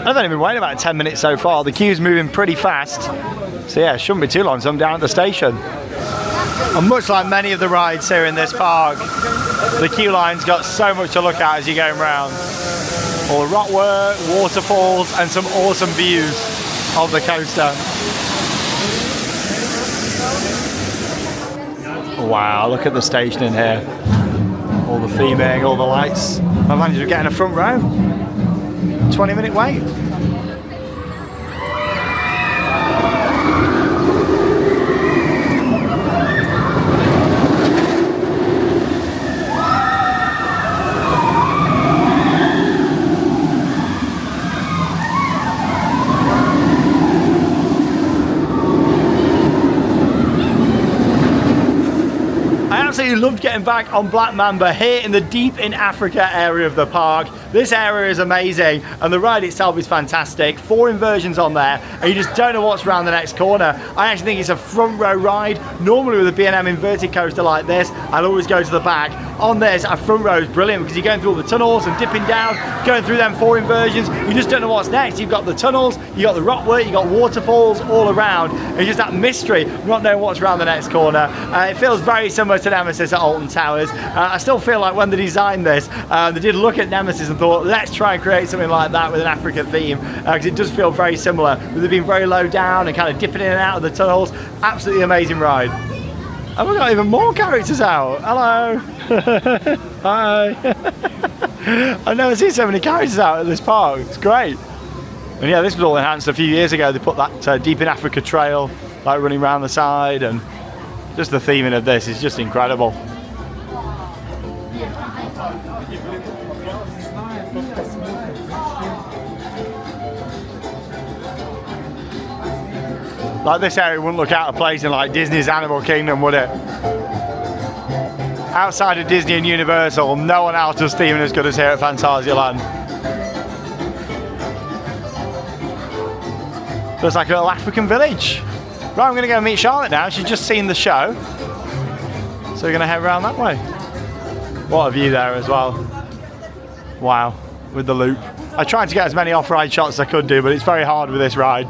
I've only been waiting about 10 minutes so far. The queue's moving pretty fast. So yeah, it shouldn't be too long, so I'm down at the station. And much like many of the rides here in this park, the queue line's got so much to look at as you're going around. All the rock work, waterfalls, and some awesome views of the coaster. Wow, look at the station in here. All the theming, all the lights. I've managed to get in a front row. 20-minute wait. I absolutely loved getting back on Black Mamba here in the deep in Africa area of the park. This area is amazing, and the ride itself is fantastic. 4 inversions on there, and you just don't know what's around the next corner. I actually think it's a front row ride. Normally with a B&M inverted coaster like this, I'll always go to the back. On this, a front row is brilliant because you're going through all the tunnels and dipping down, going through them 4 inversions. You just don't know what's next. You've got the tunnels, you've got the rock work, you've got waterfalls all around. It's just that mystery, not knowing what's around the next corner. It feels very similar to Nemesis at Alton Towers. I still feel like when they designed this, they did look at Nemesis and thought, let's try and create something like that with an Africa theme, because it does feel very similar, with it being very low down and kind of dipping in and out of the tunnels. Absolutely amazing ride. And we've got even more characters out. Hello. Hi. I've never seen so many characters out at this park. It's great. And yeah, this was all enhanced a few years ago. They put that Deep in Africa trail like running around the side, and just the theming of this is just incredible. Like this area wouldn't look out of place in like Disney's Animal Kingdom, would it? Outside of Disney and Universal, no one else does theming as good as here at Phantasialand. Looks like a little African village. Right, I'm gonna go meet Charlotte now. She's just seen the show. So we're gonna head around that way. What a view there as well. Wow, with the loop. I tried to get as many off-ride shots as I could do, but it's very hard with this ride.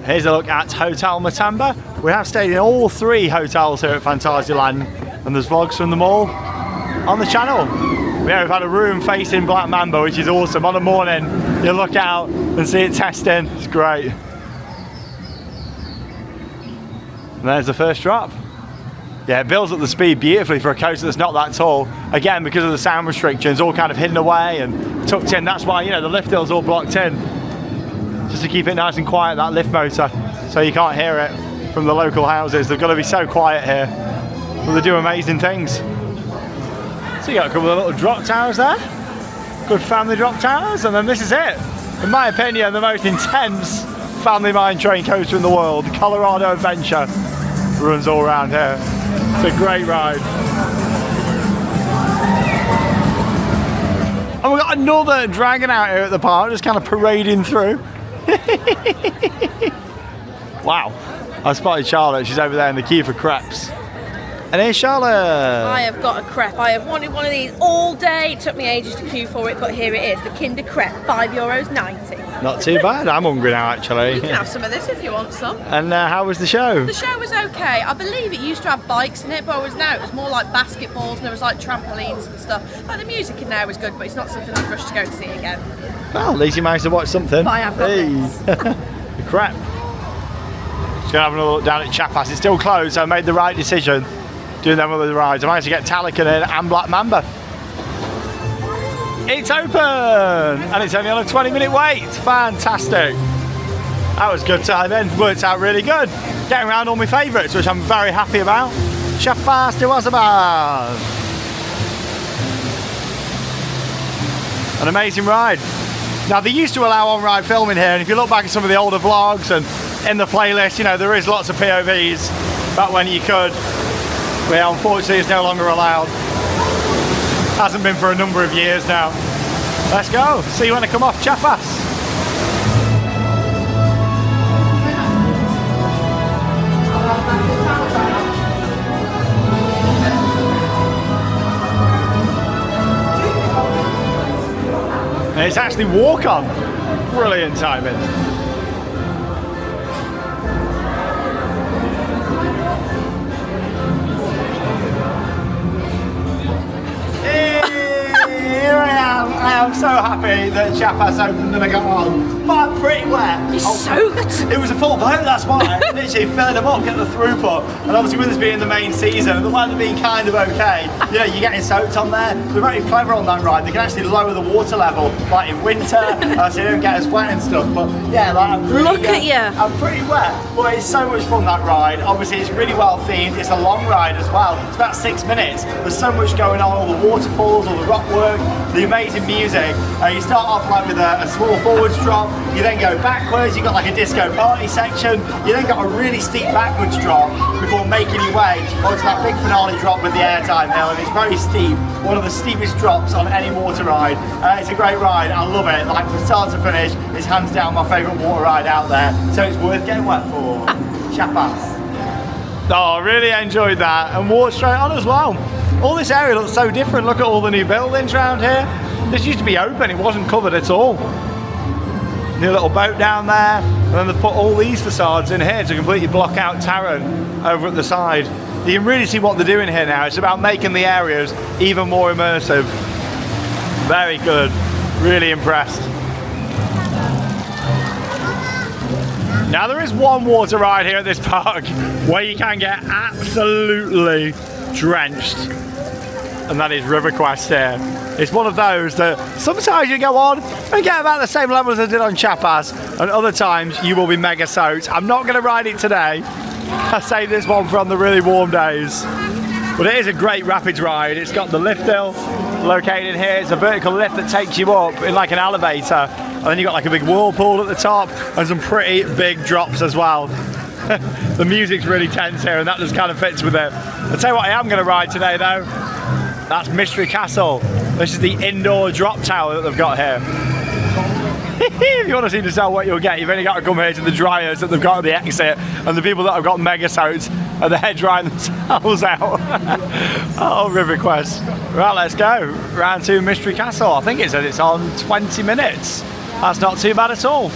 Here's a look at Hotel Matamba. We have stayed in all 3 hotels here at Phantasialand, and there's vlogs from them all on the channel. Yeah, we've had a room facing Black Mamba, which is awesome. On the morning, you look out and see it testing. It's great. And there's the first drop. Yeah, it builds up the speed beautifully for a coaster that's not that tall. Again, because of the sound restrictions, all kind of hidden away and tucked in. That's why, you know, the lift hill's all blocked in, just to keep it nice and quiet, that lift motor, so you can't hear it from the local houses. They've got to be so quiet here, but they do amazing things. So you got a couple of little drop towers there, good family drop towers, and then this is it. In my opinion, the most intense family mine train coaster in the world, the Colorado Adventure, runs all around here. It's a great ride. And we've got another dragon out here at the park, just kind of parading through. Wow, I spotted Charlotte. She's over there in the queue for crepes. And here's Charlotte. I have got a crepe. I have wanted one of these all day. It took me ages to queue for it, but here it is. The Kinder Crepe, €5.90. Not too bad. I'm hungry now, actually. You can have some of this if you want some. And how was the show? The show was okay. I believe it used to have bikes in it, but it was more like basketballs, and there was like trampolines and stuff. Like the music in there was good, but it's not something I'd rush to go and see again. Well, at least you managed to watch something. But I have got this. The crepe. Just gonna have another look down at Chiapas. It's still closed, so I made the right decision doing them other rides. I managed to get Talican in and Black Mamba. It's open, and it's only on a 20-minute wait. Fantastic. That was good timing. Worked out really good. Getting around all my favourites, which I'm very happy about. Chiapas de Wasaban. An amazing ride. Now, they used to allow on-ride filming here, and if you look back at some of the older vlogs and in the playlist, you know, there is lots of POVs back when you could. But yeah, unfortunately, it's no longer allowed. Hasn't been for a number of years now. Let's go. See you when I come off Chiapas. And it's actually walk on. Brilliant timing. Here I am so happy that Chiapas opened and I got on, but I'm pretty wet. It's so good. It was a full boat, that's why. Literally filling them up, getting the throughput. And obviously with this being the main season and the weather being kind of okay, you know, you're getting soaked on there. They're very clever on that ride. They can actually lower the water level, like in winter, so you don't get as wet and stuff. But yeah, like I'm pretty, look at you. I'm pretty wet, but it's so much fun, that ride. Obviously it's really well themed. It's a long ride as well. It's about 6 minutes. There's so much going on, all the waterfalls, all the rock work, the amazing music. You start off like with a small forwards drop, You then go backwards, you've got like a disco party section. You then got a really steep backwards drop before making your way onto that big finale drop with the airtime hill, and it's very steep. One of the steepest drops on any water ride. It's a great ride, I love it. Like from start to finish, it's hands down my favourite water ride out there. So it's worth getting wet for. Chiapas. Oh, I really enjoyed that, and walked straight on as well. All this area looks so different. Look at all the new buildings around here. This used to be open, it wasn't covered at all. New little boat down there, and then they've put all these facades in here to completely block out Taron over at the side. You can really see what they're doing here now. It's about making the areas even more immersive. Very good, really impressed. Now there is one water ride here at this park where you can get absolutely drenched, and that is River Quest here. It's one of those that sometimes you go on and get about the same level as I did on Chiapas, and other times you will be mega soaked. I'm not going to ride it today. I saved this one for on the really warm days. But it is a great rapids ride. It's got the lift hill located here. It's a vertical lift that takes you up in like an elevator. And then you've got like a big whirlpool at the top and some pretty big drops as well. The music's really tense here, and that just kind of fits with it. I'll tell you what I am going to ride today though. That's Mystery Castle. This is the indoor drop tower that they've got here. If you want to see to sell what you'll get, you've only got to come here to the dryers that they've got at the exit, and the people that have got mega soaked are there drying themselves out. Oh, River Quest. Right, let's go. Round 2 Mystery Castle. I think it says it's on 20 minutes. That's not too bad at all.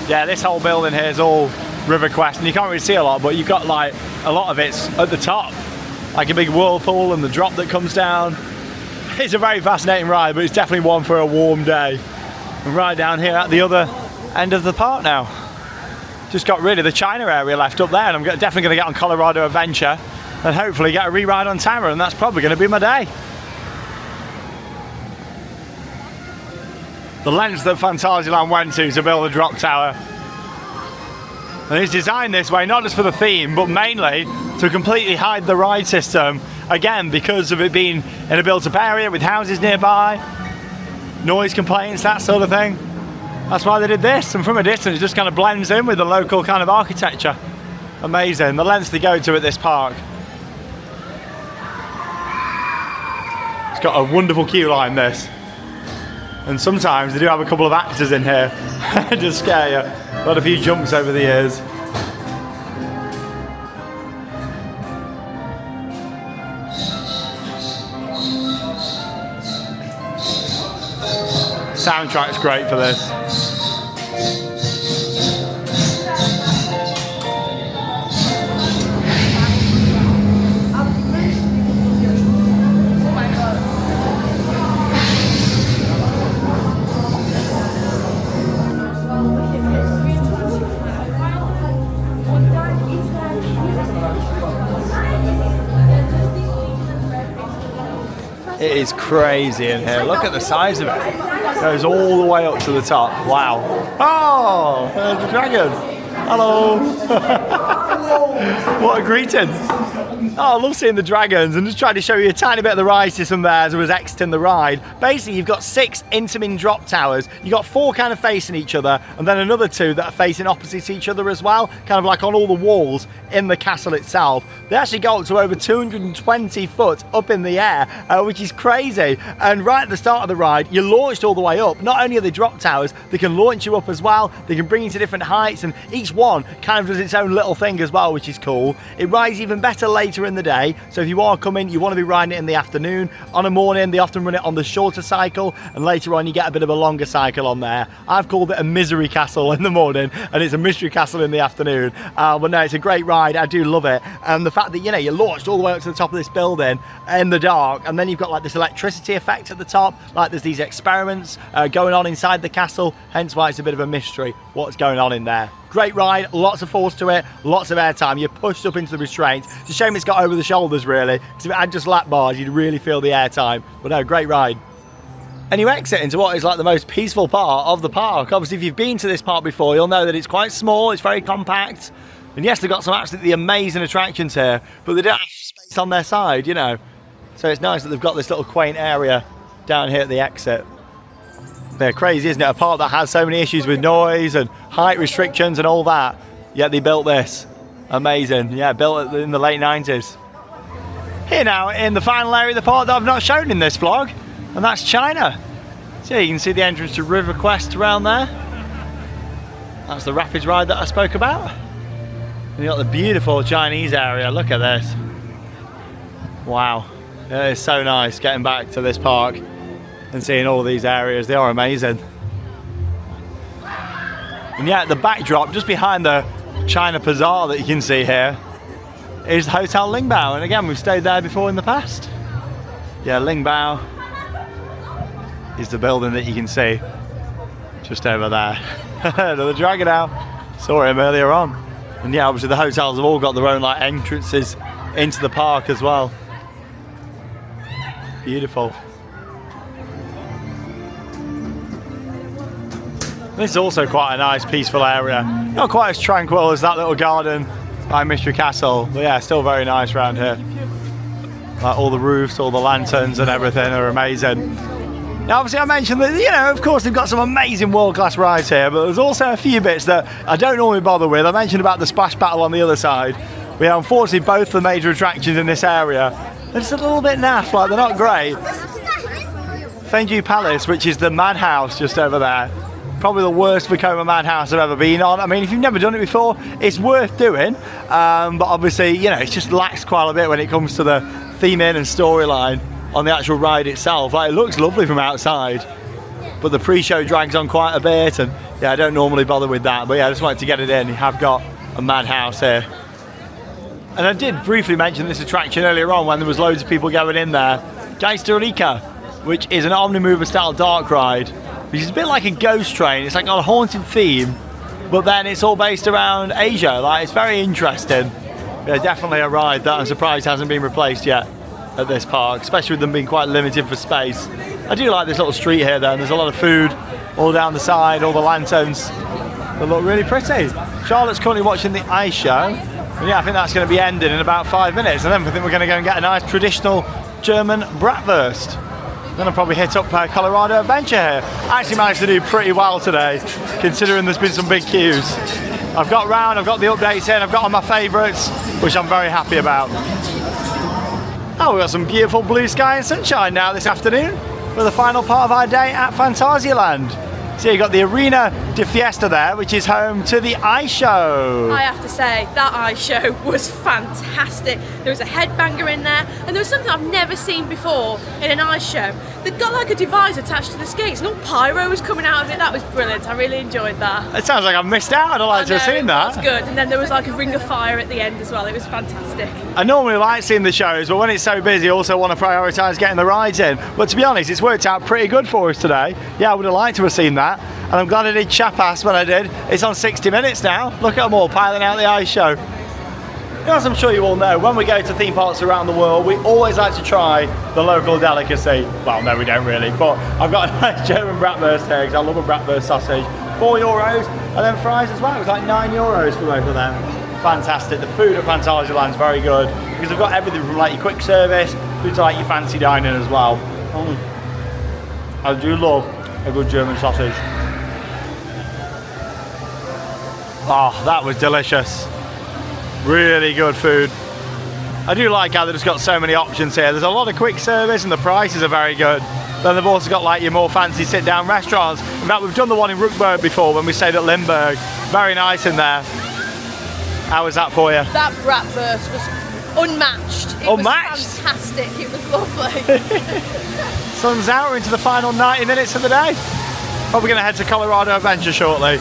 Yeah, this whole building here is all River Quest, and you can't really see a lot, but you've got like a lot of it's at the top, like a big whirlpool and the drop that comes down. It's a very fascinating ride, but it's definitely one for a warm day. And right down here at the other end of the park now. Just got rid of the China area left up there, and I'm definitely going to get on Colorado Adventure and hopefully get a re-ride on Taron, and that's probably going to be my day. The lengths that Phantasialand went to build a drop tower. And it's designed this way, not just for the theme, but mainly to completely hide the ride system. Again, because of it being in a built-up area with houses nearby, noise complaints, that sort of thing. That's why they did this, and from a distance it just kind of blends in with the local kind of architecture. Amazing, the lengths they go to at this park. It's got a wonderful queue line, this. And sometimes they do have a couple of actors in here to scare you. Got a few jumps over the years. Soundtrack's great for this. It is crazy in here. Look at the size of it. It goes all the way up to the top. Wow. Oh, there's the dragon. Hello. What a greeting. Oh, I love seeing the dragons, and just trying to show you a tiny bit of the ride system there as I was exiting the ride. Basically, you've got 6 intermin drop towers. You've got 4 kind of facing each other, and then another 2 that are facing opposite each other as well, kind of like on all the walls in the castle itself. They actually go up to over 220 foot up in the air, which is crazy. And right at the start of the ride, you're launched all the way up. Not only are they drop towers, they can launch you up as well. They can bring you to different heights, and each one kind of does its own little thing as well, which is cool. It rides even better later in the day. So if you are coming, you want to be riding it in the afternoon. On a morning, they often run it on the shorter cycle, and later on you get a bit of a longer cycle on there. I've called it a misery castle in the morning, and it's a mystery castle in the afternoon. But no, it's a great ride. I do love it. And the fact that, you know, you're launched all the way up to the top of this building in the dark, and then you've got like this electricity effect at the top, like there's these experiments going on inside the castle, hence why it's a bit of a mystery what's going on in there. Great ride, lots of force to it, lots of airtime. You're pushed up into the restraints. It's a shame it's got over the shoulders, really, because if it had just lap bars, you'd really feel the airtime. But no, great ride. And you exit into what is like the most peaceful part of the park. Obviously, if you've been to this park before, you'll know that it's quite small, it's very compact. And yes, they've got some absolutely amazing attractions here, but they don't have space on their side, you know. So it's nice that they've got this little quaint area down here at the exit. They're crazy, isn't it? A park that has so many issues with noise and height restrictions and all that, yet they built this. Amazing. Yeah, built it in the late 90s. Here now in the final area of the park that I've not shown in this vlog, and that's China. So you can see the entrance to River Quest around there. That's the rapids ride that I spoke about. And you've got the beautiful Chinese area. Look at this. Wow. It is so nice getting back to this park and seeing all these areas. They are amazing. And yeah, the backdrop just behind the China Bazaar that you can see here is Hotel Lingbao. And again, we've stayed there before in the past. Yeah, Lingbao is the building that you can see just over there. Another dragon now. Saw him earlier on. And yeah, obviously the hotels have all got their own like entrances into the park as well. Beautiful. This is also quite a nice peaceful area. Not quite as tranquil as that little garden by Mystery Castle, but yeah, still very nice around here. Like all the roofs, all the lanterns and everything are amazing. Now obviously I mentioned that, you know, of course they've got some amazing world-class rides here, but there's also a few bits that I don't normally bother with. I mentioned about the splash battle on the other side. We have unfortunately both the major attractions in this area. They're just a little bit naff, like they're not great. Fengju Palace, which is the madhouse just over there. Probably the worst Vekoma madhouse I've ever been on. I mean, if you've never done it before, it's worth doing. But obviously, you know, it's just lacks quite a bit when it comes to the theming and storyline on the actual ride itself. Like, it looks lovely from outside, but the pre-show drags on quite a bit, and yeah, I don't normally bother with that. But yeah, I just wanted to get it in. You have got a madhouse here. And I did briefly mention this attraction earlier on when there was loads of people going in there. Geisterika, which is an Omnimover style dark ride, which is a bit like a ghost train. It's like got a haunted theme, but then it's all based around Asia. Like, it's very interesting. Yeah, definitely a ride that I'm surprised hasn't been replaced yet at this park, especially with them being quite limited for space. I do like this little street here though, and there's a lot of food all down the side, all the lanterns. They look really pretty. Charlotte's currently watching the ice show. And yeah, I think that's going to be ending in about 5 minutes, and then I think we're going to go and get a nice traditional German bratwurst. Then I'll probably hit up Colorado Adventure here. I actually managed to do pretty well today, considering there's been some big queues. I've got round, I've got the updates in, I've got on my favourites, which I'm very happy about. Oh, we've got some beautiful blue sky and sunshine now this afternoon for the final part of our day at Phantasialand. So you've got the Arena de Fiesta there, which is home to the ice show. I have to say, that ice show was fantastic. There was a headbanger in there, and there was something I've never seen before in an ice show. They'd got like a device attached to the skates, and all pyro was coming out of it. That was brilliant. I really enjoyed that. It sounds like I've missed out. I'd like to have seen that. It was good. And then there was like a ring of fire at the end as well. It was fantastic. I normally like seeing the shows, but when it's so busy, I also want to prioritise getting the rides in. But to be honest, it's worked out pretty good for us today. Yeah, I would have liked to have seen that. And I'm glad I did Chiapas when I did. It's on 60 minutes now. Look at them all piling out the ice show. As I'm sure you all know, when we go to theme parks around the world, we always like to try the local delicacy. Well, no, we don't really, but I've got a nice German bratwurst here, because I love a bratwurst sausage. €4, and then fries as well. It was like €9 for both of them. Fantastic. The food at Phantasialand is very good, because they've got everything from like your quick service through to like your fancy dining as well. I do love a good German sausage. Oh, that was delicious. Really good food. I do like how they've just got so many options here. There's a lot of quick service and the prices are very good. Then they've also got like your more fancy sit-down restaurants. In fact, we've done the one in Ruckburg before when we stayed at Limburg. Very nice in there. How was that for you? That bratwurst was unmatched. It was fantastic. It was lovely. Sun's out. We're into the final 90 minutes of the day. Probably going to head to Colorado Adventure shortly.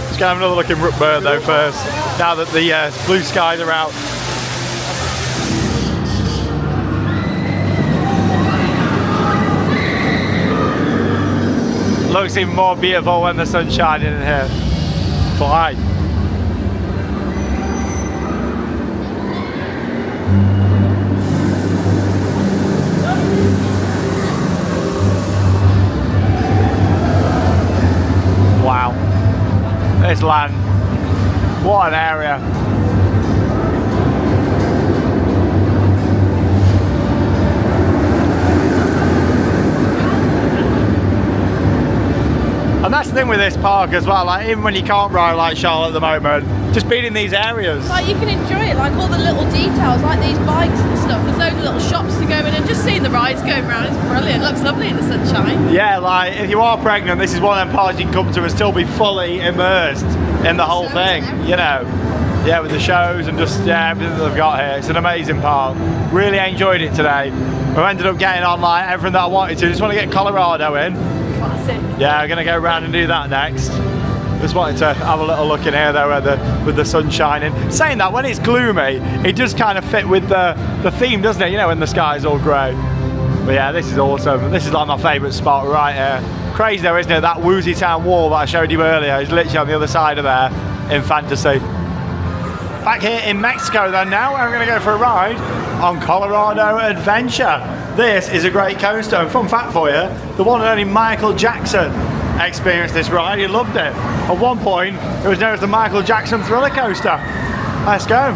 Just going to have another look in Ruckburg though first, now that the blue skies are out. Looks even more beautiful when the sun's shining in here. Fly. Wow. This land, what an area. the thing with this park as well, like even when you can't ride like Charlotte at the moment, just being in these areas. Like you can enjoy it, like all the little details, like these bikes and stuff. There's loads of little shops to go in, and just seeing the rides going around is brilliant. It looks lovely in the sunshine. Yeah, like if you are pregnant, this is one of them parks you can come to and still be fully immersed in the whole thing, you know. Yeah, with the shows and just everything that they've got here. It's an amazing park. Really enjoyed it today. I ended up getting on like everything that I wanted to. Just want to get Colorado in. Classic. Yeah, I'm gonna go around and do that next. Just wanted to have a little look in here though, with the sun shining. Saying that, when it's gloomy, it does kind of fit with the theme, doesn't it? You know, when the sky's all grey. But yeah, this is awesome. This is like my favourite spot right here. Crazy though, isn't it? That Woozy Town wall that I showed you earlier is literally on the other side of there in Fantasy. Back here in Mexico then now, we're going to go for a ride on Colorado Adventure. This is a great coaster, and fun fact for you, the one and only Michael Jackson experienced this ride. He loved it. At one point, it was known as the Michael Jackson Thriller Coaster. Let's go.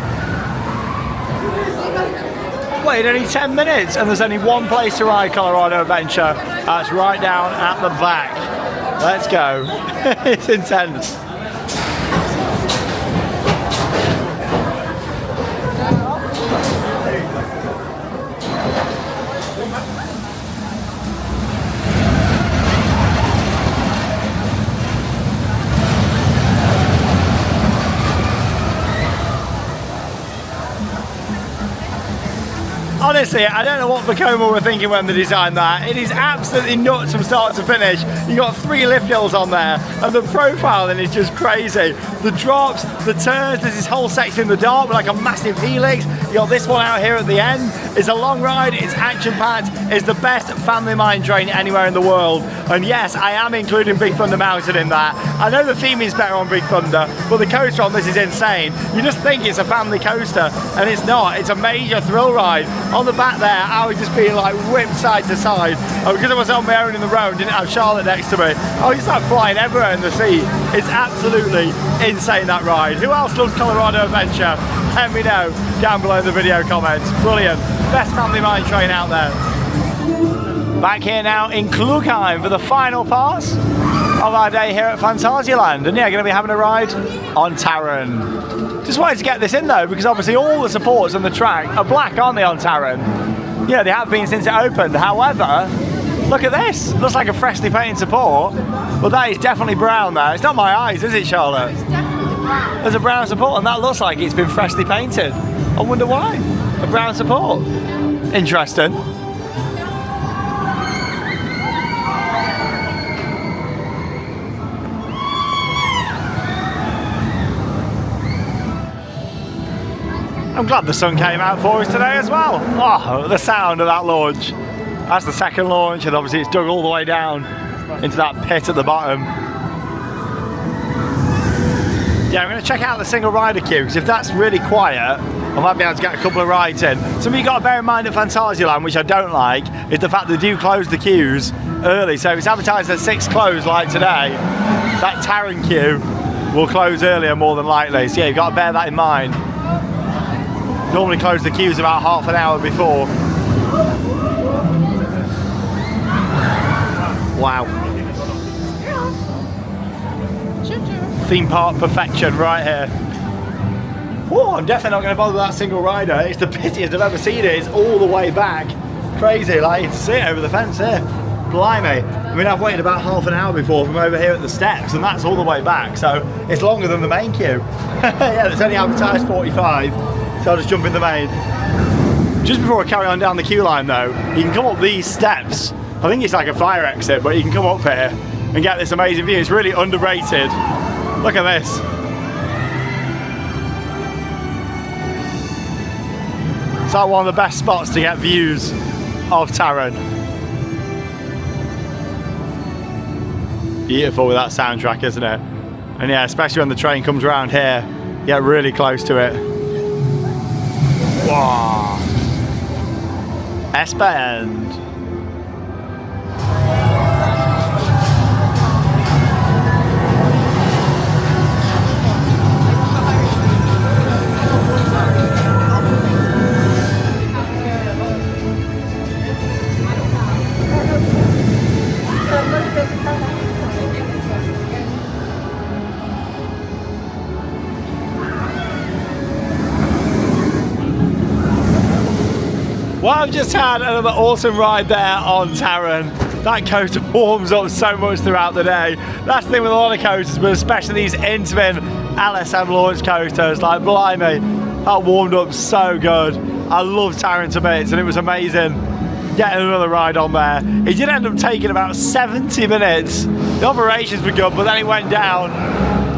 Wait, only 10 minutes, and there's only one place to ride Colorado Adventure. That's right down at the back. Let's go. It's intense. Honestly, I don't know what Vekoma were thinking when they designed that. It is absolutely nuts from start to finish. You got 3 lift hills on there, and the profiling is just crazy. The drops, the turns, there's this whole section in the dark with like a massive helix. You got this one out here at the end. It's a long ride, it's action-packed, it's the best family mine train anywhere in the world. And yes, I am including Big Thunder Mountain in that. I know the theme is better on Big Thunder, but the coaster on this is insane. You just think it's a family coaster, and it's not. It's a major thrill ride. On the back there, I was just being like whipped side to side. And because I was on my own in the road, didn't have Charlotte next to me, I was just like flying everywhere in the seat. It's absolutely insane, that ride. Who else loves Colorado Adventure? Let me know down below in the video comments. Brilliant. Best family mine train out there. Back here now in Klugheim for the final pass of our day here at Phantasialand. And yeah, going to be having a ride on Taron. Just wanted to get this in though, because obviously all the supports on the track are black, aren't they, on Taron? Yeah, they have been since it opened. However, look at this. Looks like a freshly painted support. Well, that is definitely brown there. It's not my eyes, is it, Charlotte? It's definitely brown. There's a brown support, and that looks like it's been freshly painted. I wonder why. A brown support. Interesting. I'm glad the sun came out for us today as well. Oh, the sound of that launch. That's the second launch, and obviously it's dug all the way down into that pit at the bottom. Yeah, I'm going to check out the single rider queue, because if that's really quiet, I might be able to get a couple of rides in. Something you've got to bear in mind at Phantasialand, which I don't like, is the fact they do close the queues early. So if it's advertised at 6 close like today, that Taron queue will close earlier more than likely. So yeah, you've got to bear that in mind. Normally close the queues about half an hour before. Wow. Theme park perfection right here. Whoa, I'm definitely not going to bother with that single rider. It's the pitiest I've ever seen it. It's all the way back. Crazy, like you can see it over the fence here. Blimey. I mean, I've waited about half an hour before from over here at the steps, and that's all the way back, so it's longer than the main queue. Yeah, it's only advertised 45. So I'll just jump in the main. Just before I carry on down the queue line though, you can come up these steps. I think it's like a fire exit, but you can come up here and get this amazing view. It's really underrated. Look at this. It's like one of the best spots to get views of Taron. Beautiful with that soundtrack, isn't it? And yeah, especially when the train comes around here, you get really close to it. Wow. S-Band. Well, I've just had another awesome ride there on Taron. That coaster warms up so much throughout the day. That's the thing with a lot of coasters, but especially these Intamin LSM launch coasters, like blimey, that warmed up so good. I love Taron to bits, and it was amazing getting another ride on there. It did end up taking about 70 minutes. The operations were good, but then it went down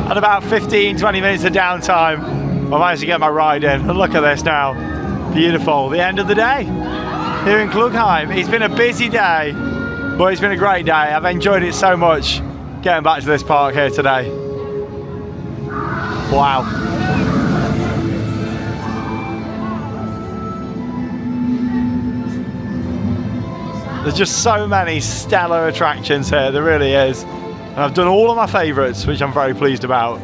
at about 15-20 minutes of downtime. I managed to get my ride in, and look at this now. Beautiful, the end of the day here in Klugheim. It's been a busy day, but it's been a great day. I've enjoyed it so much getting back to this park here today. Wow. There's just so many stellar attractions here, there really is. And I've done all of my favourites, which I'm very pleased about.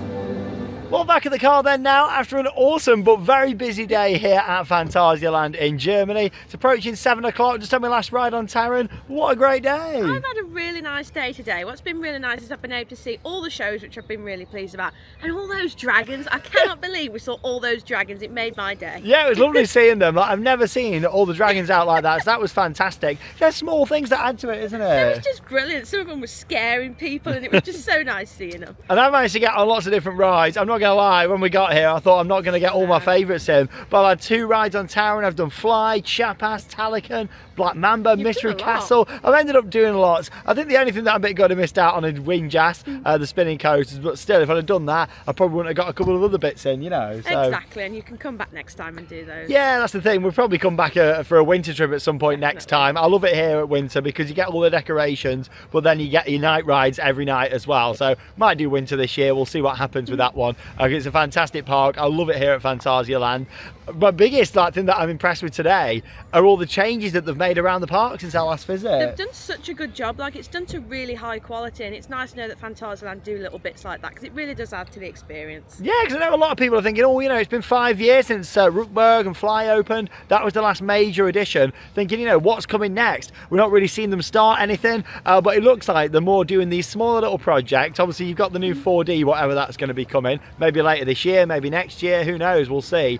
Well, back at the car then now after an awesome but very busy day here at Phantasialand in Germany. It's approaching 7 o'clock, just had my last ride on Taron. What a great day. I've had a really nice day today. What's been really nice is I've been able to see all the shows, which I've been really pleased about, and all those dragons. I cannot believe we saw all those dragons. It made my day. Yeah, it was lovely seeing them. Like, I've never seen all the dragons out like that, so that was fantastic. There's small things that add to it, isn't it? It was just brilliant. Some of them were scaring people, and it was just so nice seeing them. And I managed to get on lots of different rides. I'm not going to lie, when we got here I thought I'm not going to get all my favourites in, but I had 2 rides on Taron. I've done Fly, Chiapas, Taron, Black Mamba, Mystery Castle. I've ended up doing lots. I think the only thing that I got to missed out on is Windjazz, the spinning coasters, but still if I'd have done that I probably wouldn't have got a couple of other bits in, you know. So. Exactly, and you can come back next time and do those. Yeah, that's the thing. We'll probably come back for a winter trip at some point next time. I love it here at winter because you get all the decorations, but then you get your night rides every night as well. So might do winter this year. We'll see what happens with that one. It's a fantastic park. I love it here at Phantasialand. My biggest thing that I'm impressed with today are all the changes that they've made around the park since our last visit. They've done such a good job. Like, it's done to really high quality, and it's nice to know that Phantasialand do little bits like that because it really does add to the experience. Yeah, because I know a lot of people are thinking, oh, you know, it's been 5 years since Ruckberg and Fly opened. That was the last major addition. Thinking, you know, what's coming next? We're not really seeing them start anything, but it looks like they're more doing these smaller little projects. Obviously, you've got the new 4D, whatever that's going to be coming. Maybe later this year, maybe next year, who knows? We'll see.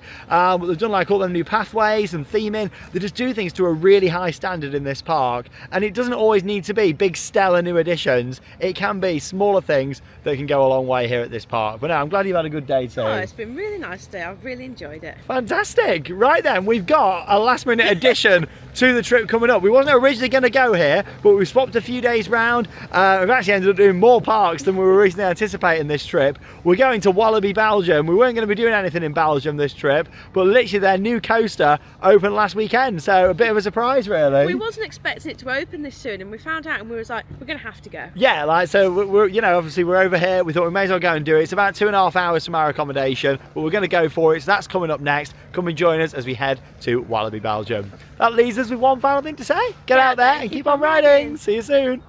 But they've done like all the new pathways and theming. They just do things to a really high standard in this park, and it doesn't always need to be big stellar new additions. It can be smaller things that can go a long way here at this park. But no, I'm glad you've had a good day too. Oh, it's been really nice today. I've really enjoyed it. Fantastic. Right then, we've got a last minute addition to the trip coming up. We wasn't originally going to go here, but we swapped a few days round. We've actually ended up doing more parks than we were originally anticipating this trip. We're going to Wallaby, Belgium. We weren't going to be doing anything in Belgium this trip, but literally their new coaster opened last weekend, so a bit of a surprise really. We wasn't expecting it to open this soon, and we found out and we was like, we're going to have to go. Yeah, like, so we're, you know, obviously we're over here. We thought we may as well go and do it. It's about 2.5 hours from our accommodation, but we're going to go for it, so that's coming up next. Come and join us as we head to Wallaby, Belgium. That leaves us with one final thing to say. Get out there and keep on riding. See you soon.